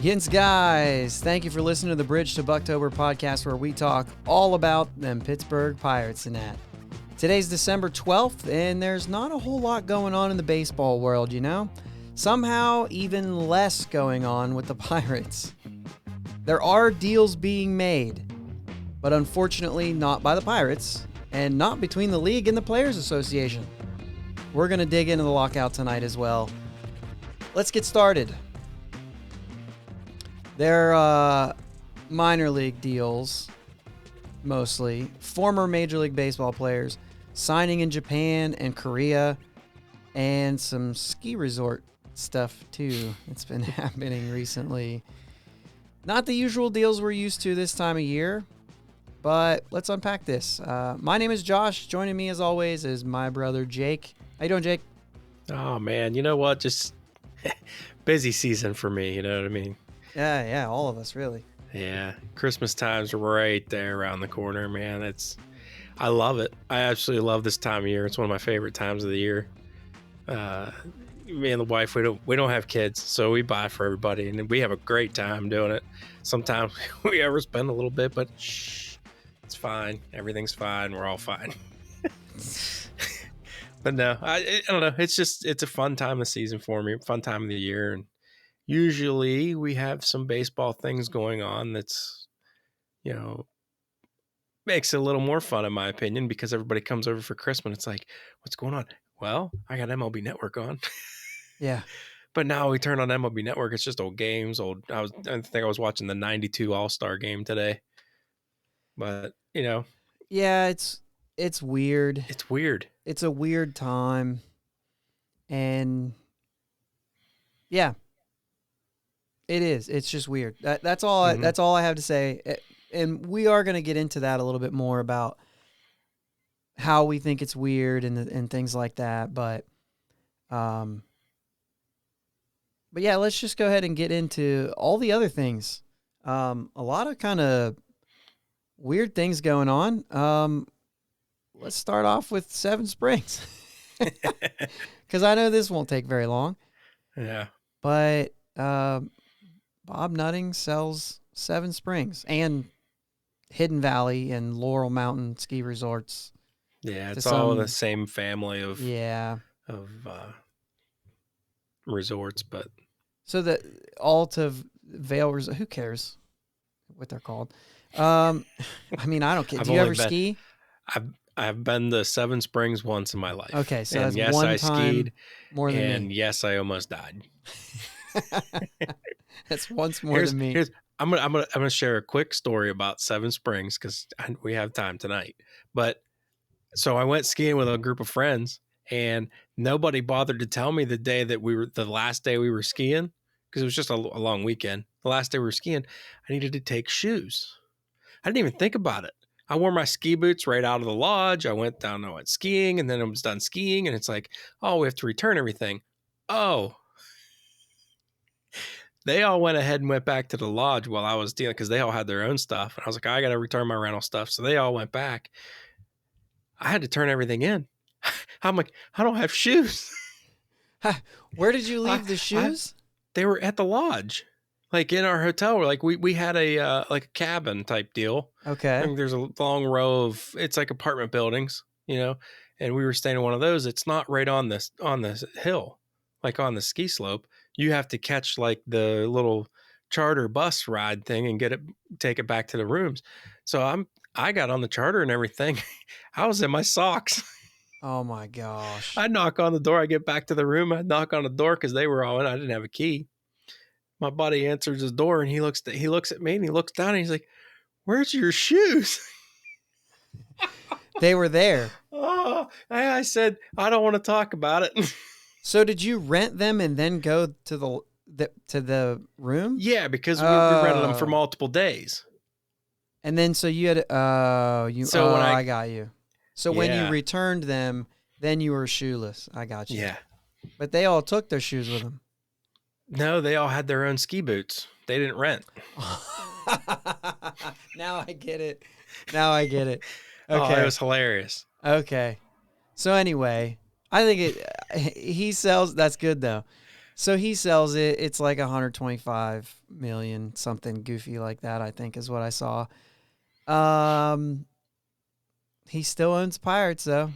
Yins guys, thank you for listening to the Bridge to Buctober podcast where we talk all about them Pittsburgh Pirates and that. Today's December 12th and there's not a whole lot going on in the baseball world, you know? Somehow even less going on with the Pirates. There are deals being made, but unfortunately not by the Pirates and not between the league and the Players Association. We're going to dig into the lockout tonight as well. Let's get started. They're minor league deals, mostly. Former Major League Baseball players signing in Japan and Korea, and some ski resort stuff, too. It's been happening recently. Not the usual deals we're used to this time of year, but let's unpack this. My name is Josh. Joining me, as always, is my brother, Jake. How you doing, Jake? Oh, man. You know what? Just busy season for me. You know what I mean? Yeah, all of us, really. Yeah, Christmas time's right there around the corner, man. I love it. I absolutely love this time of year. It's one of my favorite times of the year. Me and the wife, we don't have kids, so we buy for everybody, and we have a great time doing it. Sometimes we overspend a little bit, but shh, it's fine. Everything's fine. We're all fine. But no, I don't know. It's a fun time of the season for me, fun time of the year, and usually we have some baseball things going on that's, makes it a little more fun, in my opinion, because everybody comes over for Christmas. It's like, what's going on? Well, I got MLB Network on. Yeah. But now we turn on MLB Network. It's just old games. I think I was watching the 92 All-Star game today. But, Yeah, it's weird. It's weird. It's a weird time. And yeah. It is. It's just weird. That's all. Mm-hmm. That's all I have to say. And we are going to get into that a little bit more about how we think it's weird and things like that. But yeah, let's just go ahead and get into all the other things. A lot of kind of weird things going on. Let's start off with Seven Springs, because I know this won't take very long. Yeah. But Bob Nutting sells Seven Springs and Hidden Valley and Laurel Mountain ski resorts. Yeah, it's all the same family of resorts, but so the Alta Vale Resort. Who cares what they're called? I mean, I don't care. Do you ever ski? I've been to Seven Springs once in my life. Okay, so and that's yes, one I time skied, more than and me. yes, I almost died. That's once more than me. I'm gonna share a quick story about Seven Springs because we have time tonight. But so I went skiing with a group of friends, and nobody bothered to tell me the last day we were skiing, because it was just a long weekend. The last day we were skiing, I needed to take shoes. I didn't even think about it. I wore my ski boots right out of the lodge. I went skiing, and then I was done skiing, and it's like, oh, we have to return everything. Oh. They all went ahead and went back to the lodge while I was dealing, because they all had their own stuff. And I was like, I got to return my rental stuff. So they all went back. I had to turn everything in. I'm like, I don't have shoes. Where did you leave the shoes? They were at the lodge, like in our hotel. Like we had a cabin type deal. Okay. I think there's a long row of, it's like apartment buildings, and we were staying in one of those. It's not right on this hill, like on the ski slope. You have to catch like the little charter bus ride thing and take it back to the rooms. So I got on the charter and everything. I was in my socks. Oh my gosh. I knock on the door. I get back to the room. I knock on the door because they were all in. I didn't have a key. My buddy answers his door and he looks at me and he looks down and he's like, "Where's your shoes?" They were there. Oh, I said, I don't want to talk about it. So did you rent them and then go to the room? Yeah, because we rented them for multiple days. And then so you had I got you. So when you returned them, then you were shoeless. I got you. Yeah. But they all took their shoes with them. No, they all had their own ski boots. They didn't rent. Now I get it. Okay. Oh, it was hilarious. Okay. So anyway, I think he sells. That's good though. So he sells it. It's like 125 million, something goofy like that, I think is what I saw. He still owns Pirates though.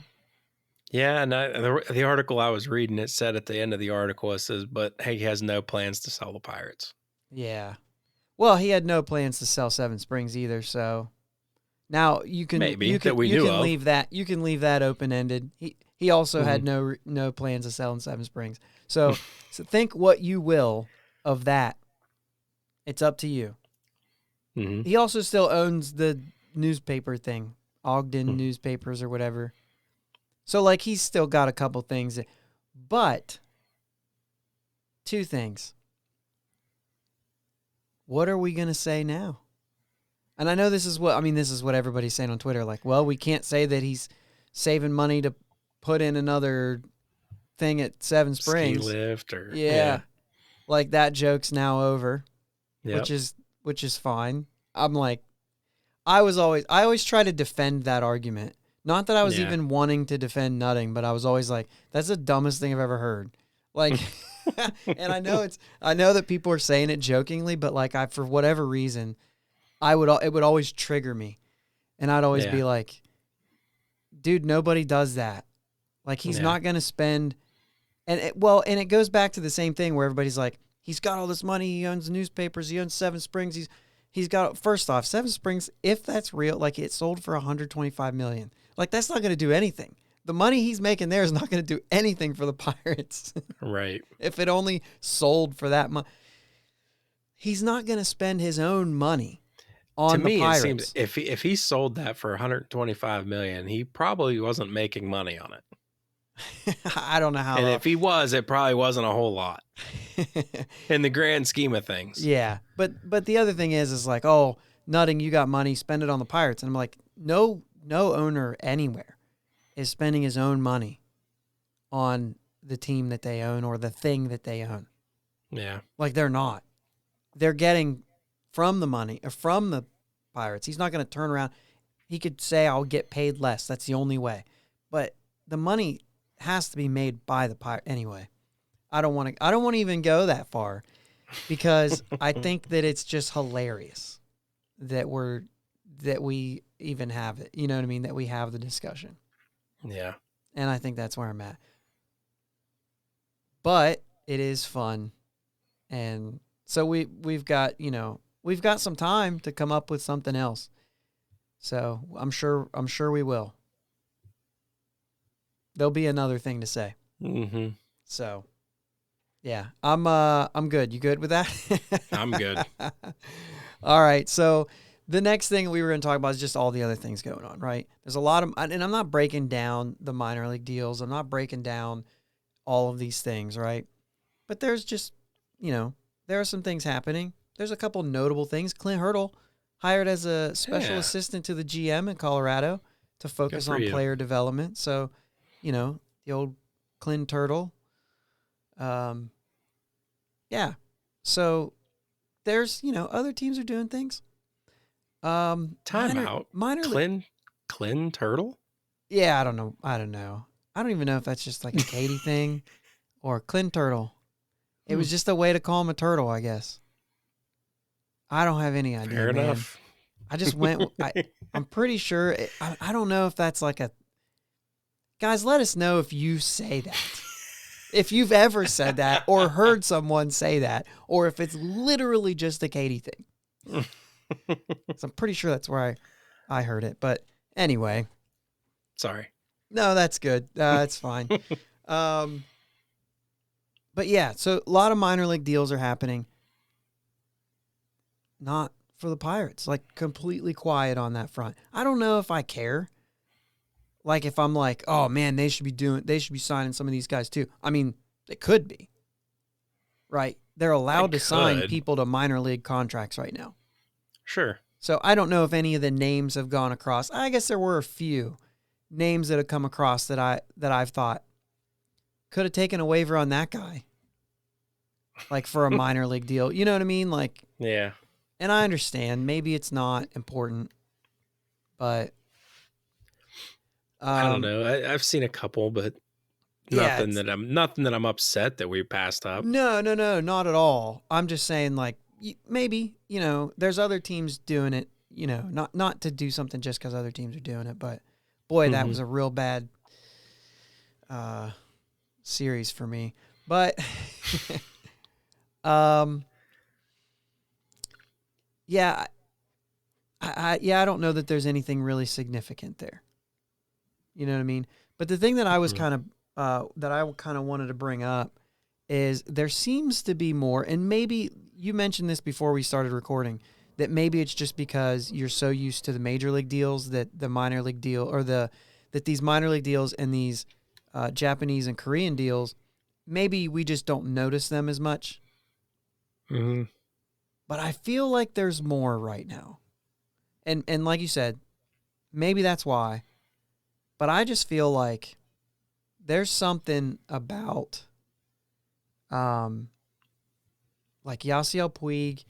Yeah, and the article I was reading, it said at the end of the article, it says, but he has no plans to sell the Pirates. Yeah. Well, he had no plans to sell Seven Springs either, so now Maybe that we knew of. leave that open ended. He also had no plans of selling Seven Springs. So think what you will of that. It's up to you. Mm-hmm. He also still owns the newspaper thing, Ogden newspapers or whatever. So like he's still got a couple things, but two things. What are we going to say now? And I know this is what everybody's saying on Twitter. Like, well, we can't say that he's saving money to put in another thing at Seven Springs. Ski lift or yeah. Like that joke's now over, yep. which is fine. I'm like, I always try to defend that argument. Not that I was even wanting to defend nutting, but I was always like, that's the dumbest thing I've ever heard. Like, and I know that people are saying it jokingly, but like for whatever reason, it would always trigger me. And I'd always be like, dude, nobody does that. Like he's not going to spend. And it goes back to the same thing where everybody's like, he's got all this money. He owns newspapers. He owns Seven Springs. He's got, first off, Seven Springs, if that's real, like it sold for $125 million. Like that's not going to do anything. The money he's making there is not going to do anything for the Pirates. Right. If it only sold for that much. He's not going to spend his own money on the Pirates. To me, it seems if he sold that for $125 million, he probably wasn't making money on it. I don't know how. And if he was, it probably wasn't a whole lot in the grand scheme of things. Yeah, but the other thing is like, oh, nutting, you got money, spend it on the Pirates, and I'm like, no owner anywhere is spending his own money on the team that they own or the thing that they own. Yeah, like they're not. They're getting from the money or from the Pirates. He's not going to turn around. He could say, I'll get paid less. That's the only way. But the money has to be made by the Pirate anyway. I don't want to even go that far because I think that it's just hilarious that we even have it. You know what I mean? That we have the discussion. Yeah. And I think that's where I'm at. But it is fun. And so we've got some time to come up with something else. So I'm sure we will. There'll be another thing to say. Mm-hmm. So, yeah, I'm good. You good with that? I'm good. All right. So the next thing we were going to talk about is just all the other things going on, right? There's a lot of, and I'm not breaking down the minor league deals. I'm not breaking down all of these things, right? But there's just, there are some things happening. There's a couple notable things. Clint Hurdle hired as a special assistant to the GM in Colorado to focus on player development. So, the old Clint Turtle. Yeah. So there's, other teams are doing things. Time out. Clint Turtle? Yeah, I don't know. I don't even know if that's just like a Katie thing or Clint Turtle. It was just a way to call him a turtle, I guess. I don't have any idea. Fair enough. I just went. I'm pretty sure. I don't know if that's like a. Guys, let us know if you say that. If you've ever said that or heard someone say that, or if it's literally just a Katie thing. So I'm pretty sure that's where I heard it. But anyway. Sorry. No, that's good. It's fine. But yeah, so a lot of minor league deals are happening. Not for the Pirates, like completely quiet on that front. I don't know if I care. Like if I'm like, oh man, they should be signing some of these guys too. I mean, they could be. Right? They're allowed to sign people to minor league contracts right now. Sure. So I don't know if any of the names have gone across. I guess there were a few names that have come across that I've thought could have taken a waiver on that guy. Like for a minor league deal. You know what I mean? Like, yeah. And I understand. Maybe it's not important, but I don't know. I've seen a couple, but Yeah, nothing that I'm upset that we passed up. no, not at all. I'm just saying, like, maybe, there's other teams doing it, not to do something just because other teams are doing it, but boy, that was a real bad series for me. But yeah, I don't know that there's anything really significant there. You know what I mean? But the thing that I was kind of wanted to bring up is there seems to be more, and maybe you mentioned this before we started recording, that maybe it's just because you're so used to the major league deals that the minor league deal, or that these minor league deals and these Japanese and Korean deals, maybe we just don't notice them as much. Mm-hmm. But I feel like there's more right now. And like you said, maybe that's why. But I just feel like there's something about like Yasiel Puig,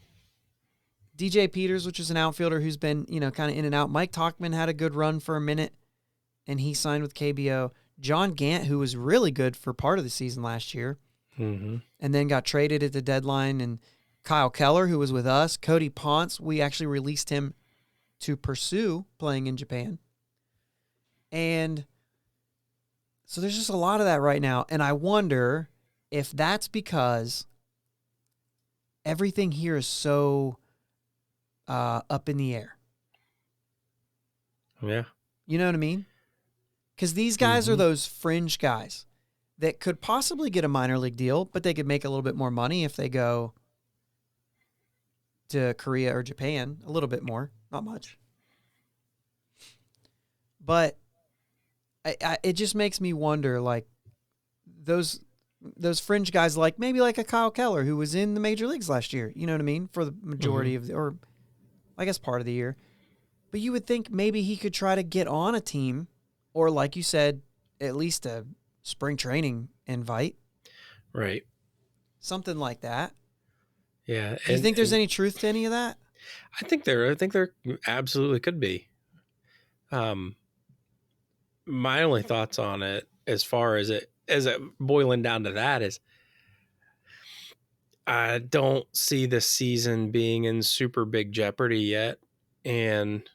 DJ Peters, which is an outfielder who's been, kind of in and out. Mike Tauchman had a good run for a minute, and he signed with KBO. John Gant, who was really good for part of the season last year, and then got traded at the deadline. And Kyle Keller, who was with us. Cody Ponce, we actually released him to pursue playing in Japan. And so there's just a lot of that right now. And I wonder if that's because everything here is so up in the air. Yeah. You know what I mean? Because these guys are those fringe guys that could possibly get a minor league deal, but they could make a little bit more money if they go to Korea or Japan. A little bit more, not much. But it just makes me wonder, like, those fringe guys, like maybe like a Kyle Keller who was in the major leagues last year, you know what I mean, for the majority of or I guess part of the year. But you would think maybe he could try to get on a team, or like you said, at least a spring training invite. Right. Something like that. Yeah. Do you think there's any truth to any of that? I think there absolutely could be. My only thoughts on it, as far as it boiling down to that, is I don't see the season being in super big jeopardy yet. And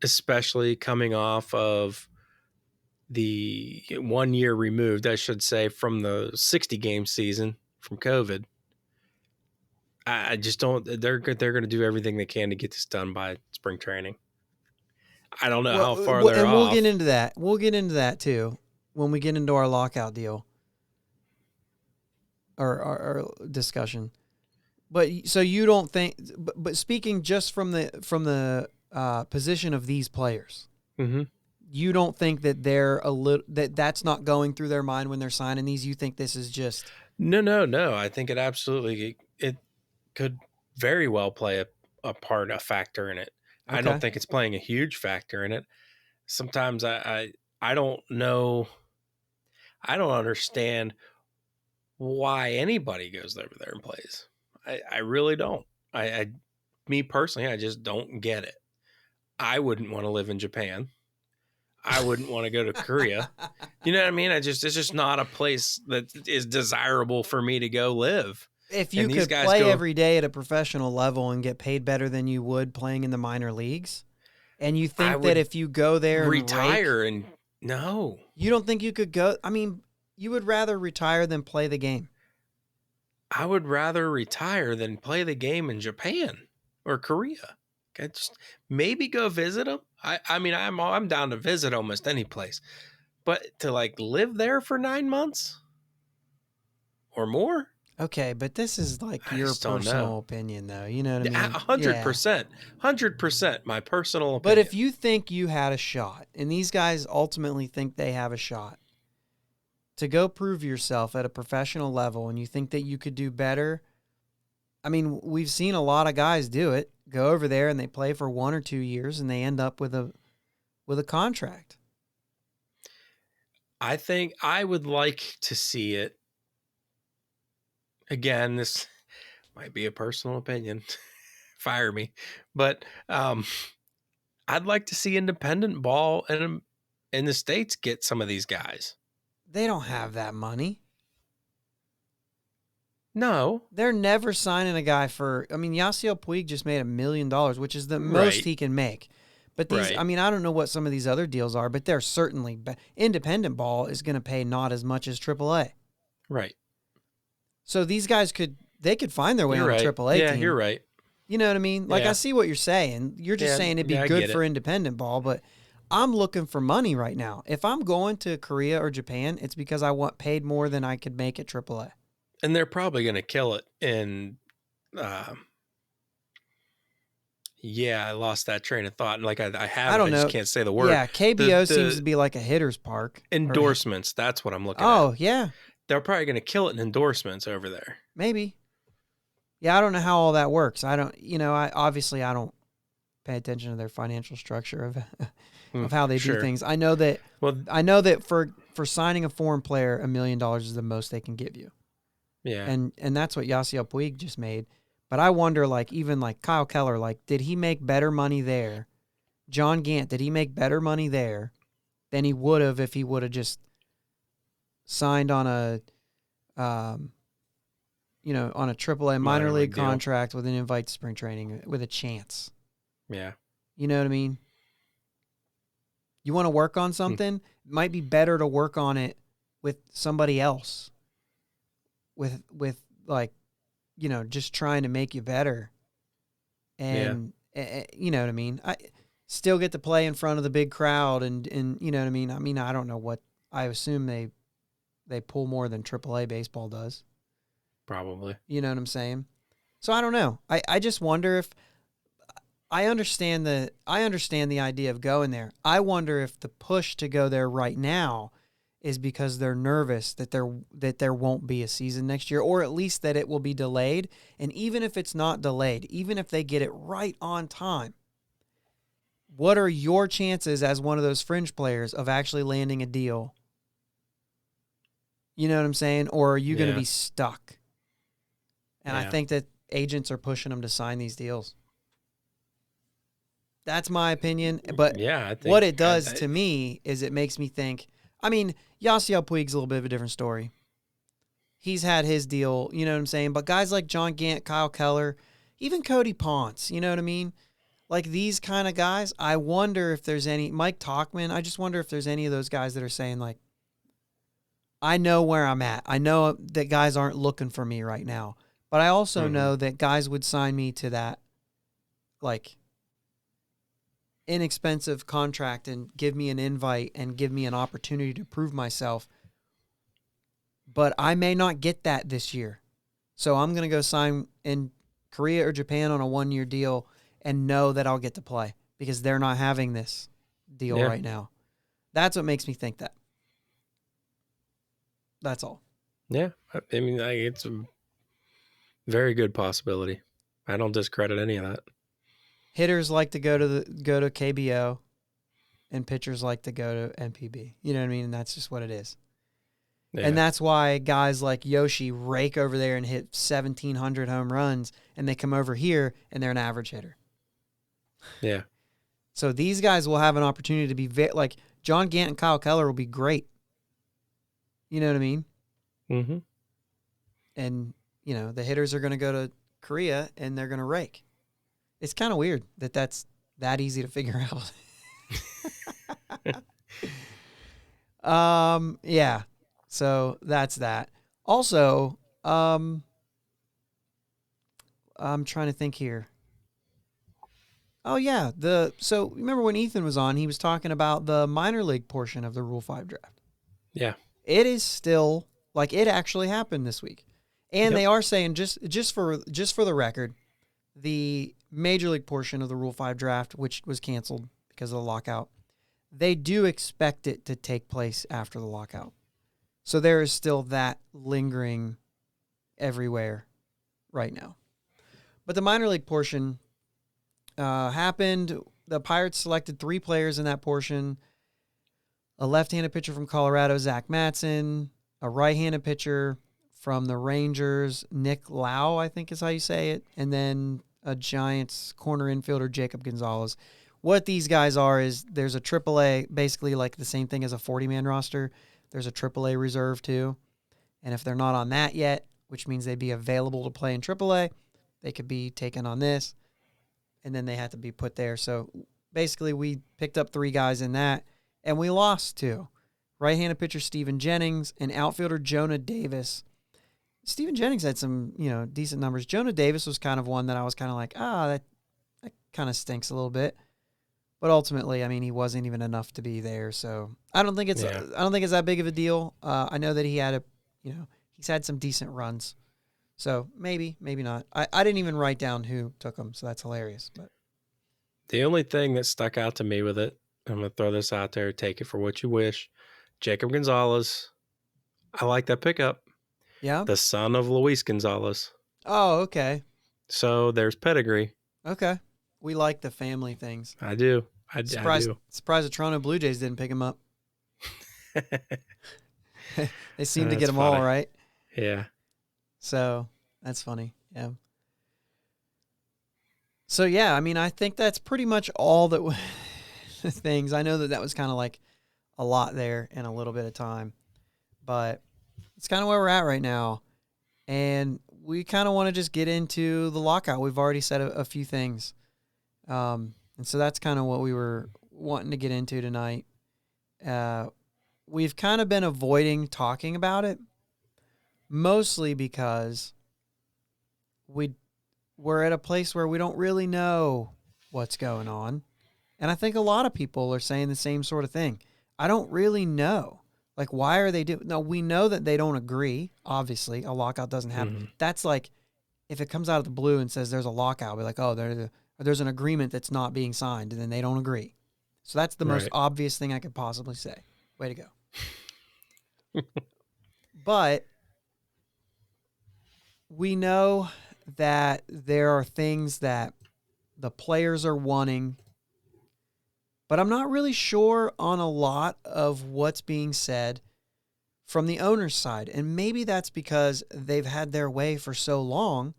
especially coming off of the 1 year removed, I should say, from the 60 game season from COVID. I just don't, they're going to do everything they can to get this done by spring training. I don't know how far they're off. We'll get into that. We'll get into that too when we get into our lockout deal or our discussion. But so you don't think? But speaking just from the position of these players, you don't think that they're that's not going through their mind when they're signing these? You think this is just no? I think it absolutely it could very well play a factor in it. Okay. I don't think it's playing a huge factor in it. Sometimes I don't know. I don't understand why anybody goes over there and plays. I really don't. Me personally, I just don't get it. I wouldn't want to live in Japan. I wouldn't want to go to Korea. You know what I mean? It's just not a place that is desirable for me to go live. If you could play every day at a professional level and get paid better than you would playing in the minor leagues, and you think that if you go there and retire and no. You don't think you could go? I mean, you would rather retire than play the game. I would rather retire than play the game in Japan or Korea. Okay, just maybe go visit them. I mean, I'm down to visit almost any place, but to like live there for 9 months or more. Okay, but this is like your personal opinion, though. You know what I mean? 100%, 100%, my personal opinion. But if you think you had a shot, and these guys ultimately think they have a shot to go prove yourself at a professional level, and you think that you could do better, I mean, we've seen a lot of guys do it. Go over there and they play for 1 or 2 years, and they end up with a contract. I think I would like to see it. Again, this might be a personal opinion. Fire me. But I'd like to see independent ball in the States get some of these guys. They don't have that money. No. They're never signing a guy for, I mean, Yasiel Puig just made $1 million, which is the most Right. he can make. But these, Right. I mean, I don't know what some of these other deals are, but they're certainly, independent ball is going to pay not as much as AAA. Right. So these guys could find their way You're on right. a AAA Yeah, team. you're right. You know what I mean? Like, Yeah. I see what you're saying. You're just saying it'd be I good get for it. independent ball, but I'm looking for money right now. If I'm going to Korea or Japan, it's because I want paid more than I could make at AAA. And they're probably going to kill it in yeah, I lost that train of thought. And like I have I it, don't I know. just can't say the word. Yeah, KBO seems to be like a hitter's park. Endorsements, that's what I'm looking at. Oh, yeah, They're probably going to kill it in endorsements over there. maybe. Yeah, I don't know how all that works. I don't, I don't pay attention to their financial structure of how they do things. I know that for signing a foreign player, $1 million is the most they can give you. Yeah. And that's what Yasiel Puig just made. But I wonder, like, even like Kyle Keller, like, did he make better money there? John Gant, did he make better money there than he would have if he would have just signed on a on a AAA minor league contract with an invite to spring training with a chance? Yeah. You know what I mean? You want to work on something? It might be better to work on it with somebody else. With like, just trying to make you better. And you know what I mean? I still get to play in front of the big crowd and you know what I mean? I mean, I don't know what, I assume they pull more than AAA baseball does. Probably. You know what I'm saying? So I don't know. I just wonder if I understand the idea of going there. I wonder if the push to go there right now is because they're nervous that there won't be a season next year, or at least that it will be delayed. And even if it's not delayed, even if they get it right on time, what are your chances as one of those fringe players of actually landing a deal? You know what I'm saying? Or are you going to be stuck? And I think that agents are pushing them to sign these deals. That's my opinion. But I think what it does to me is it makes me think, I mean, Yasiel Puig's a little bit of a different story. He's had his deal, you know what I'm saying? But guys like John Gant, Kyle Keller, even Cody Ponce, you know what I mean? Like these kind of guys, I wonder if there's any, Mike Tauchman, I just wonder if there's any of those guys that are saying like, I know where I'm at. I know that guys aren't looking for me right now. But I also know that guys would sign me to that, like, inexpensive contract and give me an invite and give me an opportunity to prove myself. But I may not get that this year. So I'm going to go sign in Korea or Japan on a 1-year deal and know that I'll get to play because they're not having this deal right now. That's what makes me think that. That's all. Yeah. I mean, it's a very good possibility. I don't discredit any of that. Hitters like to go to KBO, and pitchers like to go to MPB. You know what I mean? And that's just what it is. Yeah. And that's why guys like Yoshi rake over there and hit 1,700 home runs, and they come over here and they're an average hitter. Yeah. So these guys will have an opportunity to be like John Gant and Kyle Keller will be great. You know what I mean? Mm-hmm. And, the hitters are going to go to Korea and they're going to rake. It's kind of weird that that's that easy to figure out. Yeah. So that's that. Also, I'm trying to think here. Oh yeah, so remember when Ethan was on, he was talking about the minor league portion of the Rule 5 draft. Yeah. It is still like it actually happened this week. And they are saying just for the record, the major league portion of the Rule 5 draft, which was canceled because of the lockout, they do expect it to take place after the lockout. So there is still that lingering everywhere right now. But the minor league portion happened. The Pirates selected 3 players in that portion. A left-handed pitcher from Colorado, Zach Matson. A right-handed pitcher from the Rangers, Nick Lau, I think is how you say it. And then a Giants corner infielder, Jacob Gonzalez. what these guys are is there's a AAA, basically like the same thing as a 40-man roster. There's a AAA reserve too. And if they're not on that yet, which means they'd be available to play in AAA, they could be taken on this, and then they have to be put there. So basically we picked up 3 guys in that, and we lost 2. Right-handed pitcher Steven Jennings and outfielder Jonah Davis. Steven Jennings had some, decent numbers. Jonah Davis was kind of one that I was kind of like, that kind of stinks a little bit. But ultimately, I mean, he wasn't even enough to be there. So I don't think it's that big of a deal. I know that he had he's had some decent runs. So maybe not. I didn't even write down who took him, so that's hilarious. But the only thing that stuck out to me with it, I'm going to throw this out there, take it for what you wish. Jacob Gonzalez. I like that pickup. Yeah? The son of Luis Gonzalez. Oh, okay. So there's pedigree. Okay. We like the family things. I do. I do. Surprised the Toronto Blue Jays didn't pick him up. They seem to get them all, right? Yeah. So that's funny. Yeah. So, yeah, I mean, I think that's pretty much all that things. I know that was kind of like a lot there in a little bit of time, but it's kind of where we're at right now. And we kind of want to just get into the lockout. We've already said a few things. And so that's kind of what we were wanting to get into tonight. We've kind of been avoiding talking about it, mostly because we're at a place where we don't really know what's going on. And I think a lot of people are saying the same sort of thing. I don't really know. Like, why are they doing? No, we know that they don't agree. Obviously, a lockout doesn't happen. Mm-hmm. That's like, if it comes out of the blue and says there's a lockout, we're like, oh, there's an agreement that's not being signed, and then they don't agree. So that's the most obvious thing I could possibly say. Way to go. But we know that there are things that the players are wanting, but I'm not really sure on a lot of what's being said from the owner's side. And maybe that's because they've had their way for so long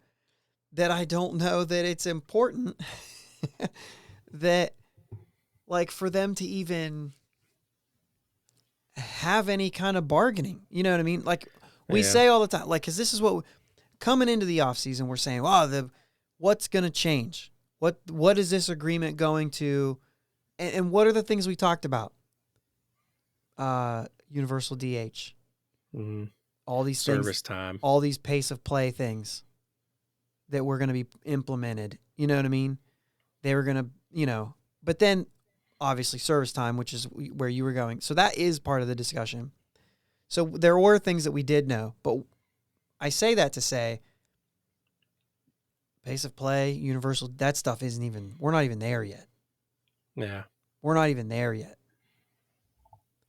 that I don't know that it's important that, like, for them to even have any kind of bargaining. You know what I mean? Like, we say all the time, like, because this is what, coming into the offseason, we're saying, what's going to change? What is this agreement going to, and what are the things we talked about? Universal DH. Mm-hmm. All these service things, time. all these pace of play things that were going to be implemented. You know what I mean? They were going to, but then obviously service time, which is where you were going. So that is part of the discussion. So there were things that we did know, but I say that to say pace of play, universal, that stuff we're not even there yet. Yeah. We're not even there yet.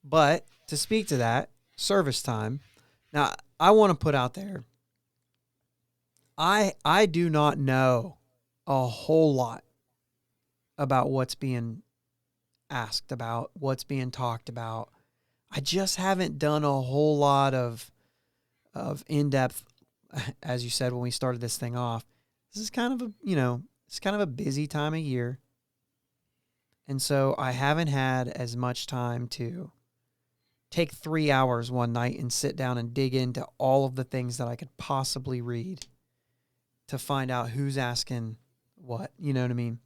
But to speak to that, service time. Now, I want to put out there, I do not know a whole lot about what's being asked about, what's being talked about. I just haven't done a whole lot of in-depth, as you said when we started this thing off. This is kind of it's kind of a busy time of year. And so I haven't had as much time to take 3 hours one night and sit down and dig into all of the things that I could possibly read to find out who's asking what. You know what I mean?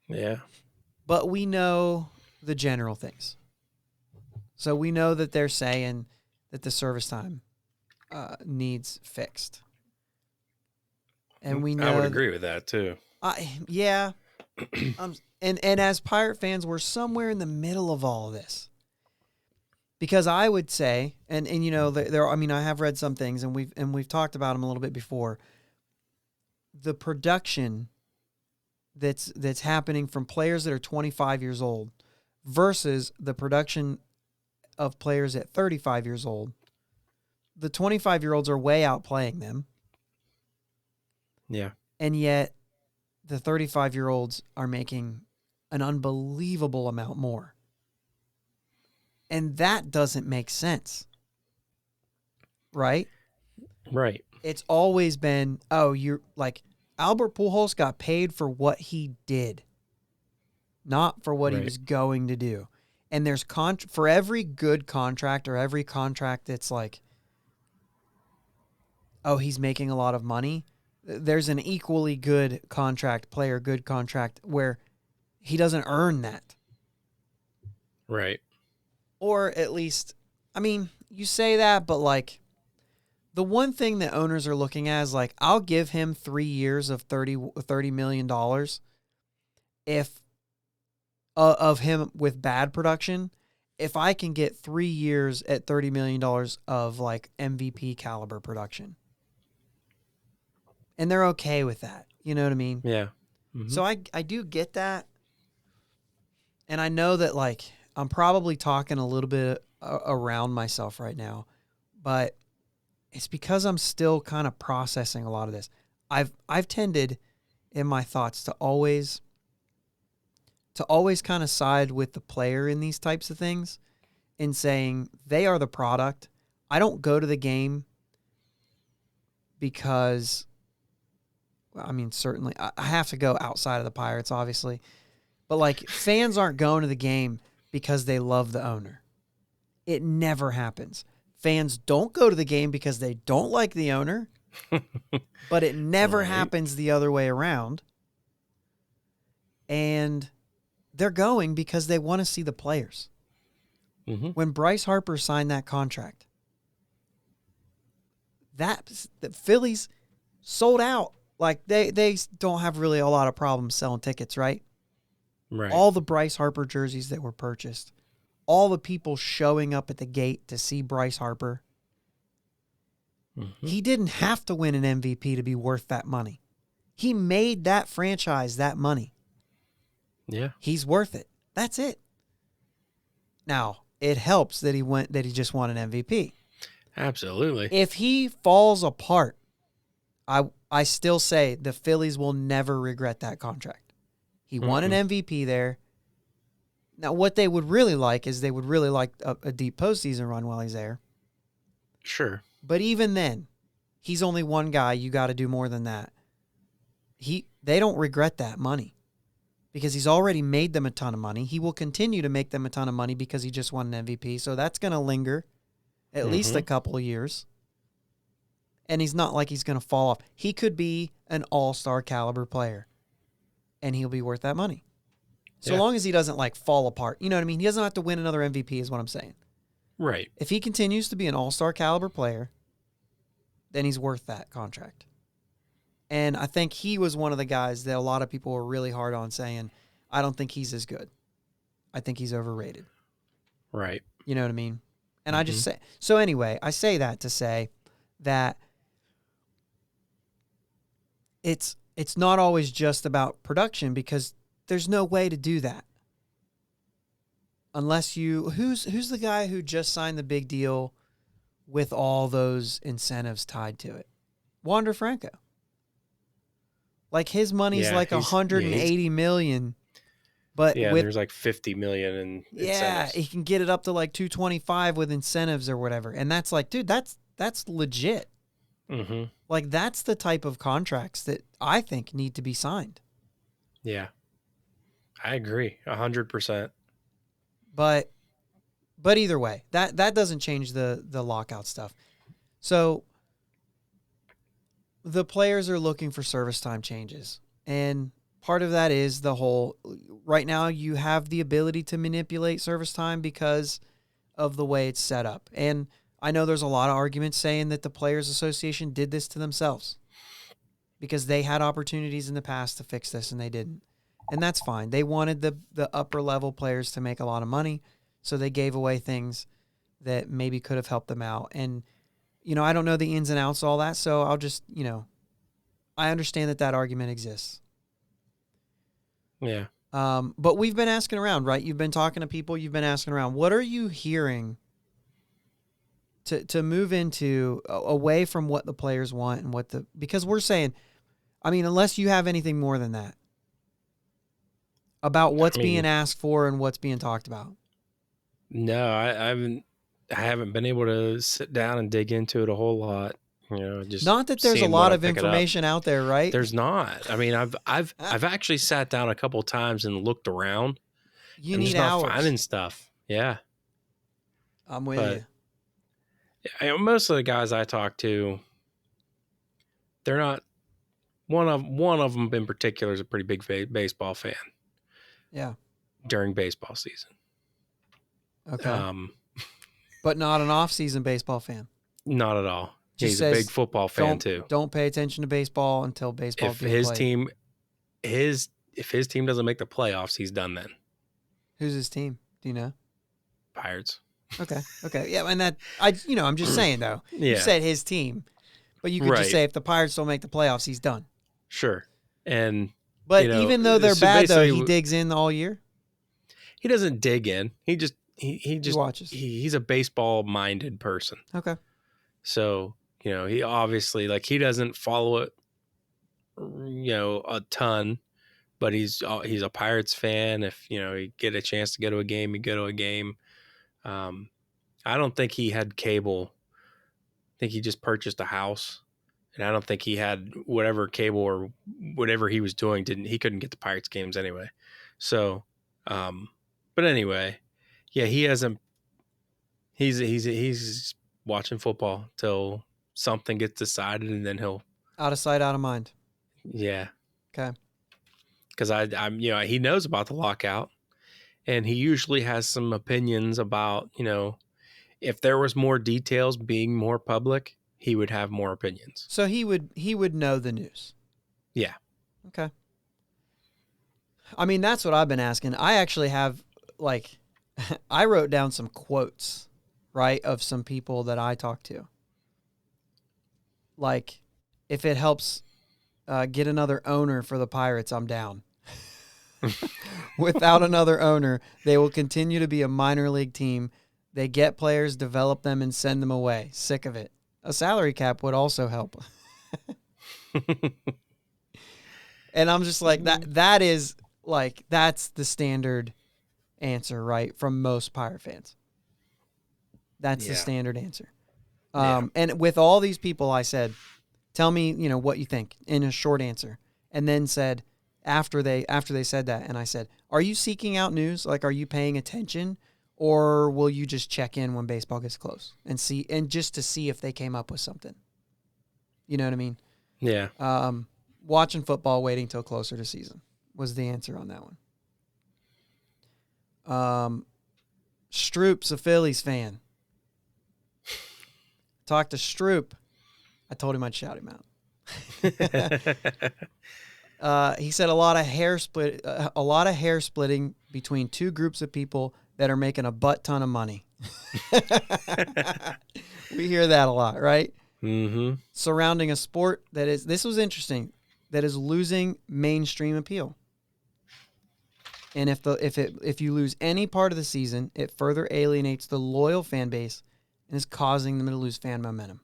Yeah. But we know the general things. So we know that they're saying that the service time needs fixed. And we know I would agree with that too. Yeah. And as Pirate fans, we're somewhere in the middle of all of this. Because I would say, and there, I mean, I have read some things, and we've talked about them a little bit before. The production that's happening from players that are 25 years old versus the production of players at 35 years old. The 25-year-olds are way outplaying them. Yeah. And yet the 35-year-olds are making an unbelievable amount more. And that doesn't make sense. Right? Right. It's always been, you're like, Albert Pujols got paid for what he did. not for what he Right. was going to do. And there's for every good contract or every contract that's like, oh, he's making a lot of money, there's an equally good good contract where he doesn't earn that. Right. Or at least, I mean, you say that, but like the one thing that owners are looking at is like, I'll give him 3 years of $30 million if of him with bad production, if I can get 3 years at $30 million of like MVP caliber production. And they're okay with that. You know what I mean? Yeah. Mm-hmm. So I do get that. And I know that like I'm probably talking a little bit around myself right now, but it's because I'm still kind of processing a lot of this. I've tended in my thoughts to always kind of side with the player in these types of things in saying they are the product. I don't go to the game because, I mean, certainly I have to go outside of the Pirates, obviously. But like fans aren't going to the game because they love the owner. It never happens. Fans don't go to the game because they don't like the owner, but it never happens the other way around. And they're going because they want to see the players. Mm-hmm. When Bryce Harper signed that contract, the Phillies sold out. Like they don't have really a lot of problems selling tickets, right? Right. All the Bryce Harper jerseys that were purchased, all the people showing up at the gate to see Bryce Harper. Mm-hmm. He didn't have to win an MVP to be worth that money. He made that franchise that money. Yeah. He's worth it. That's it. Now, it helps that he just won an MVP. Absolutely. If he falls apart, I still say the Phillies will never regret that contract. He won an MVP there. Now, what they would really like is they would really like a deep postseason run while he's there. Sure. But even then, he's only one guy. You got to do more than that. They don't regret that money because he's already made them a ton of money. He will continue to make them a ton of money because he just won an MVP. So that's going to linger at least a couple of years. And he's not like he's going to fall off. He could be an all-star caliber player, and he'll be worth that money. So long as he doesn't like fall apart. You know what I mean? He doesn't have to win another MVP is what I'm saying. Right. If he continues to be an all-star caliber player, then he's worth that contract. And I think he was one of the guys that a lot of people were really hard on saying, I don't think he's as good. I think he's overrated. Right. You know what I mean? And I just say, so anyway, I say that to say that it's not always just about production because there's no way to do that. Unless who's the guy who just signed the big deal with all those incentives tied to it? Wander Franco. Like his money's like $180 million, but there's like $50 million in incentives. he can get it up to like 225 with incentives or whatever, and that's like, dude, that's legit. Mm-hmm. Like that's the type of contracts that I think need to be signed. Yeah, I agree 100%. But either way, that doesn't change the lockout stuff. So the players are looking for service time changes. And part of that is the whole, right now you have the ability to manipulate service time because of the way it's set up. And I know there's a lot of arguments saying that the Players Association did this to themselves because they had opportunities in the past to fix this and they didn't. And that's fine. They wanted the upper level players to make a lot of money, so they gave away things that maybe could have helped them out. And, you know, I don't know the ins and outs of all that, so I'll just, you know, I understand that argument exists. Yeah. But we've been asking around, right? You've been talking to people. You've been asking around. What are you hearing to move into away from what the players want and because we're saying, I mean, unless you have anything more than that about what's being asked for and what's being talked about. No, I haven't been able to sit down and dig into it a whole lot. Just not that there's a seeing lot what I of pick it up. information out there, right? There's not. I mean, I've actually sat down a couple of times and looked around. You I'm need just not hours. finding stuff. Yeah. I'm with But you. most of the guys I talk to, they're not. One of them in particular is a pretty big baseball fan. Yeah. During baseball season. Okay. But not an off-season baseball fan. Not at all. Just He's says, a big football fan too. Don't pay attention to baseball until baseball's being played. If his team doesn't make the playoffs, he's done then. Who's his team? Do you know? Pirates. Okay. Yeah, and I'm just saying though. Yeah. You said his team, but you could just say if the Pirates don't make the playoffs, he's done. Sure. But even though they're bad, though, he digs in all year. He doesn't dig in. He just watches. He's a baseball-minded person. Okay. So he obviously he doesn't follow it, a ton, but he's a Pirates fan. If he get a chance to go to a game, you go to a game. I don't think he had cable. I think he just purchased a house. And I don't think he had whatever cable or whatever he was doing. He couldn't get the Pirates games anyway. So, but anyway, yeah, he hasn't. He's watching football till something gets decided, and then he'll out of sight, out of mind. Yeah. Okay. Because I'm he knows about the lockout, and he usually has some opinions about if there was more details being more public. He would have more opinions. So he would know the news. Yeah. Okay. I mean, that's what I've been asking. I actually have, I wrote down some quotes, right, of some people that I talk to. If it helps get another owner for the Pirates, I'm down. Without another owner, they will continue to be a minor league team. They get players, develop them, and send them away. Sick of it. A salary cap would also help. And I'm just like, that is that's the standard answer, right? From most Pirate fans. That's the standard answer. And with all these people, I said, tell me, what you think in a short answer. And then said, after they said that, and I said, are you seeking out news? Are you paying attention? Or will you just check in when baseball gets close and just to see if they came up with something? You know what I mean? Yeah. Watching football, waiting till closer to season was the answer on that one. Stroop's a Phillies fan. Talked to Stroop. I told him I'd shout him out. He said a lot of hair splitting between two groups of people that are making a butt ton of money. We hear that a lot, right? Mm-hmm. Surrounding a sport this was interesting, that is losing mainstream appeal. And if you lose any part of the season, it further alienates the loyal fan base and is causing them to lose fan momentum.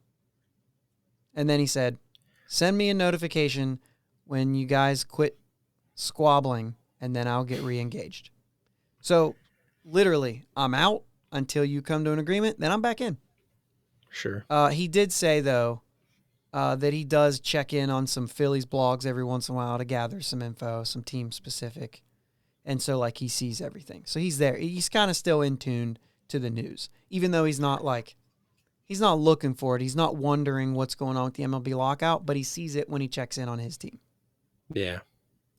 And then he said, send me a notification when you guys quit squabbling, and then I'll get re-engaged. So, literally, I'm out until you come to an agreement, then I'm back in. Sure. He did say, though, that he does check in on some Phillies blogs every once in a while to gather some info, some team-specific. And so, he sees everything. So he's there. He's kind of still in tune to the news, even though he's not looking for it. He's not wondering what's going on with the MLB lockout, but he sees it when he checks in on his team. Yeah.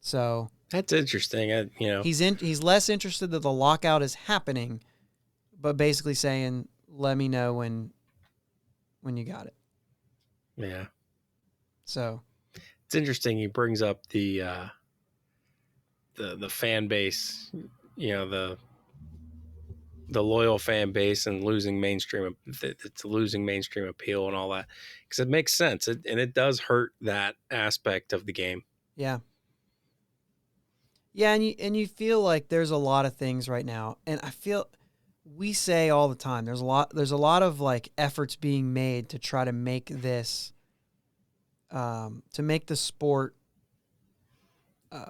So that's interesting. He's less interested that the lockout is happening, but basically saying, let me know when you got it. Yeah. So it's interesting. He brings up the fan base, the loyal fan base and losing mainstream. It's losing mainstream appeal and all that, because it makes sense. And it does hurt that aspect of the game. Yeah. Yeah, and you feel like there's a lot of things right now, and I feel we say all the time there's a lot of efforts being made to try to make this to make the sport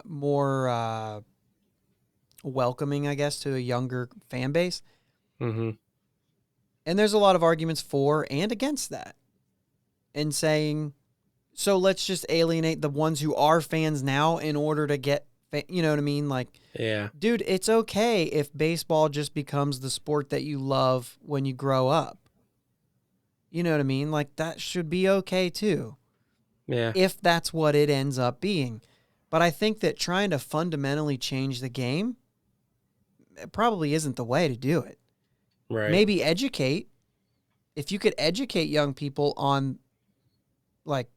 more welcoming, I guess, to a younger fan base. Mm-hmm. And there's a lot of arguments for and against that. and saying, so let's just alienate the ones who are fans now in order to get, you know what I mean? Like, Yeah. dude, it's okay if baseball just becomes the sport that you love when you grow up. You know what I mean? Like, that should be okay too, Yeah. if that's what it ends up being. But I think that trying to fundamentally change the game, it probably isn't the way to do it. Right. Maybe educate. If you could educate young people on, like,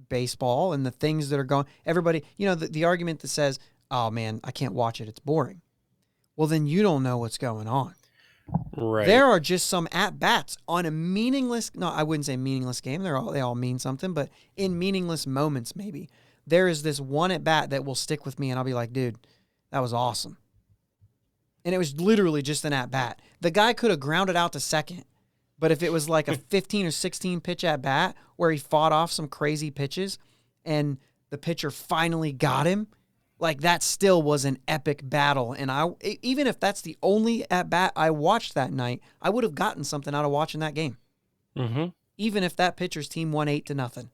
baseball and the things that are going, everybody, the argument that says, oh man, I can't watch it, it's boring. Well, then you don't know what's going on. Right. There are just some at-bats on a meaningless, no, I wouldn't say meaningless game. They all mean something, but in meaningless moments, maybe. There is this one at-bat that will stick with me, and I'll be like, dude, that was awesome. And it was literally just an at-bat. The guy could have grounded out to second, but if it was like a 15 or 16 pitch at-bat where he fought off some crazy pitches and the pitcher finally got him, like, that still was an epic battle. And even if that's the only at-bat I watched that night, I would have gotten something out of watching that game. Mm-hmm. Even if that pitcher's team won 8-0.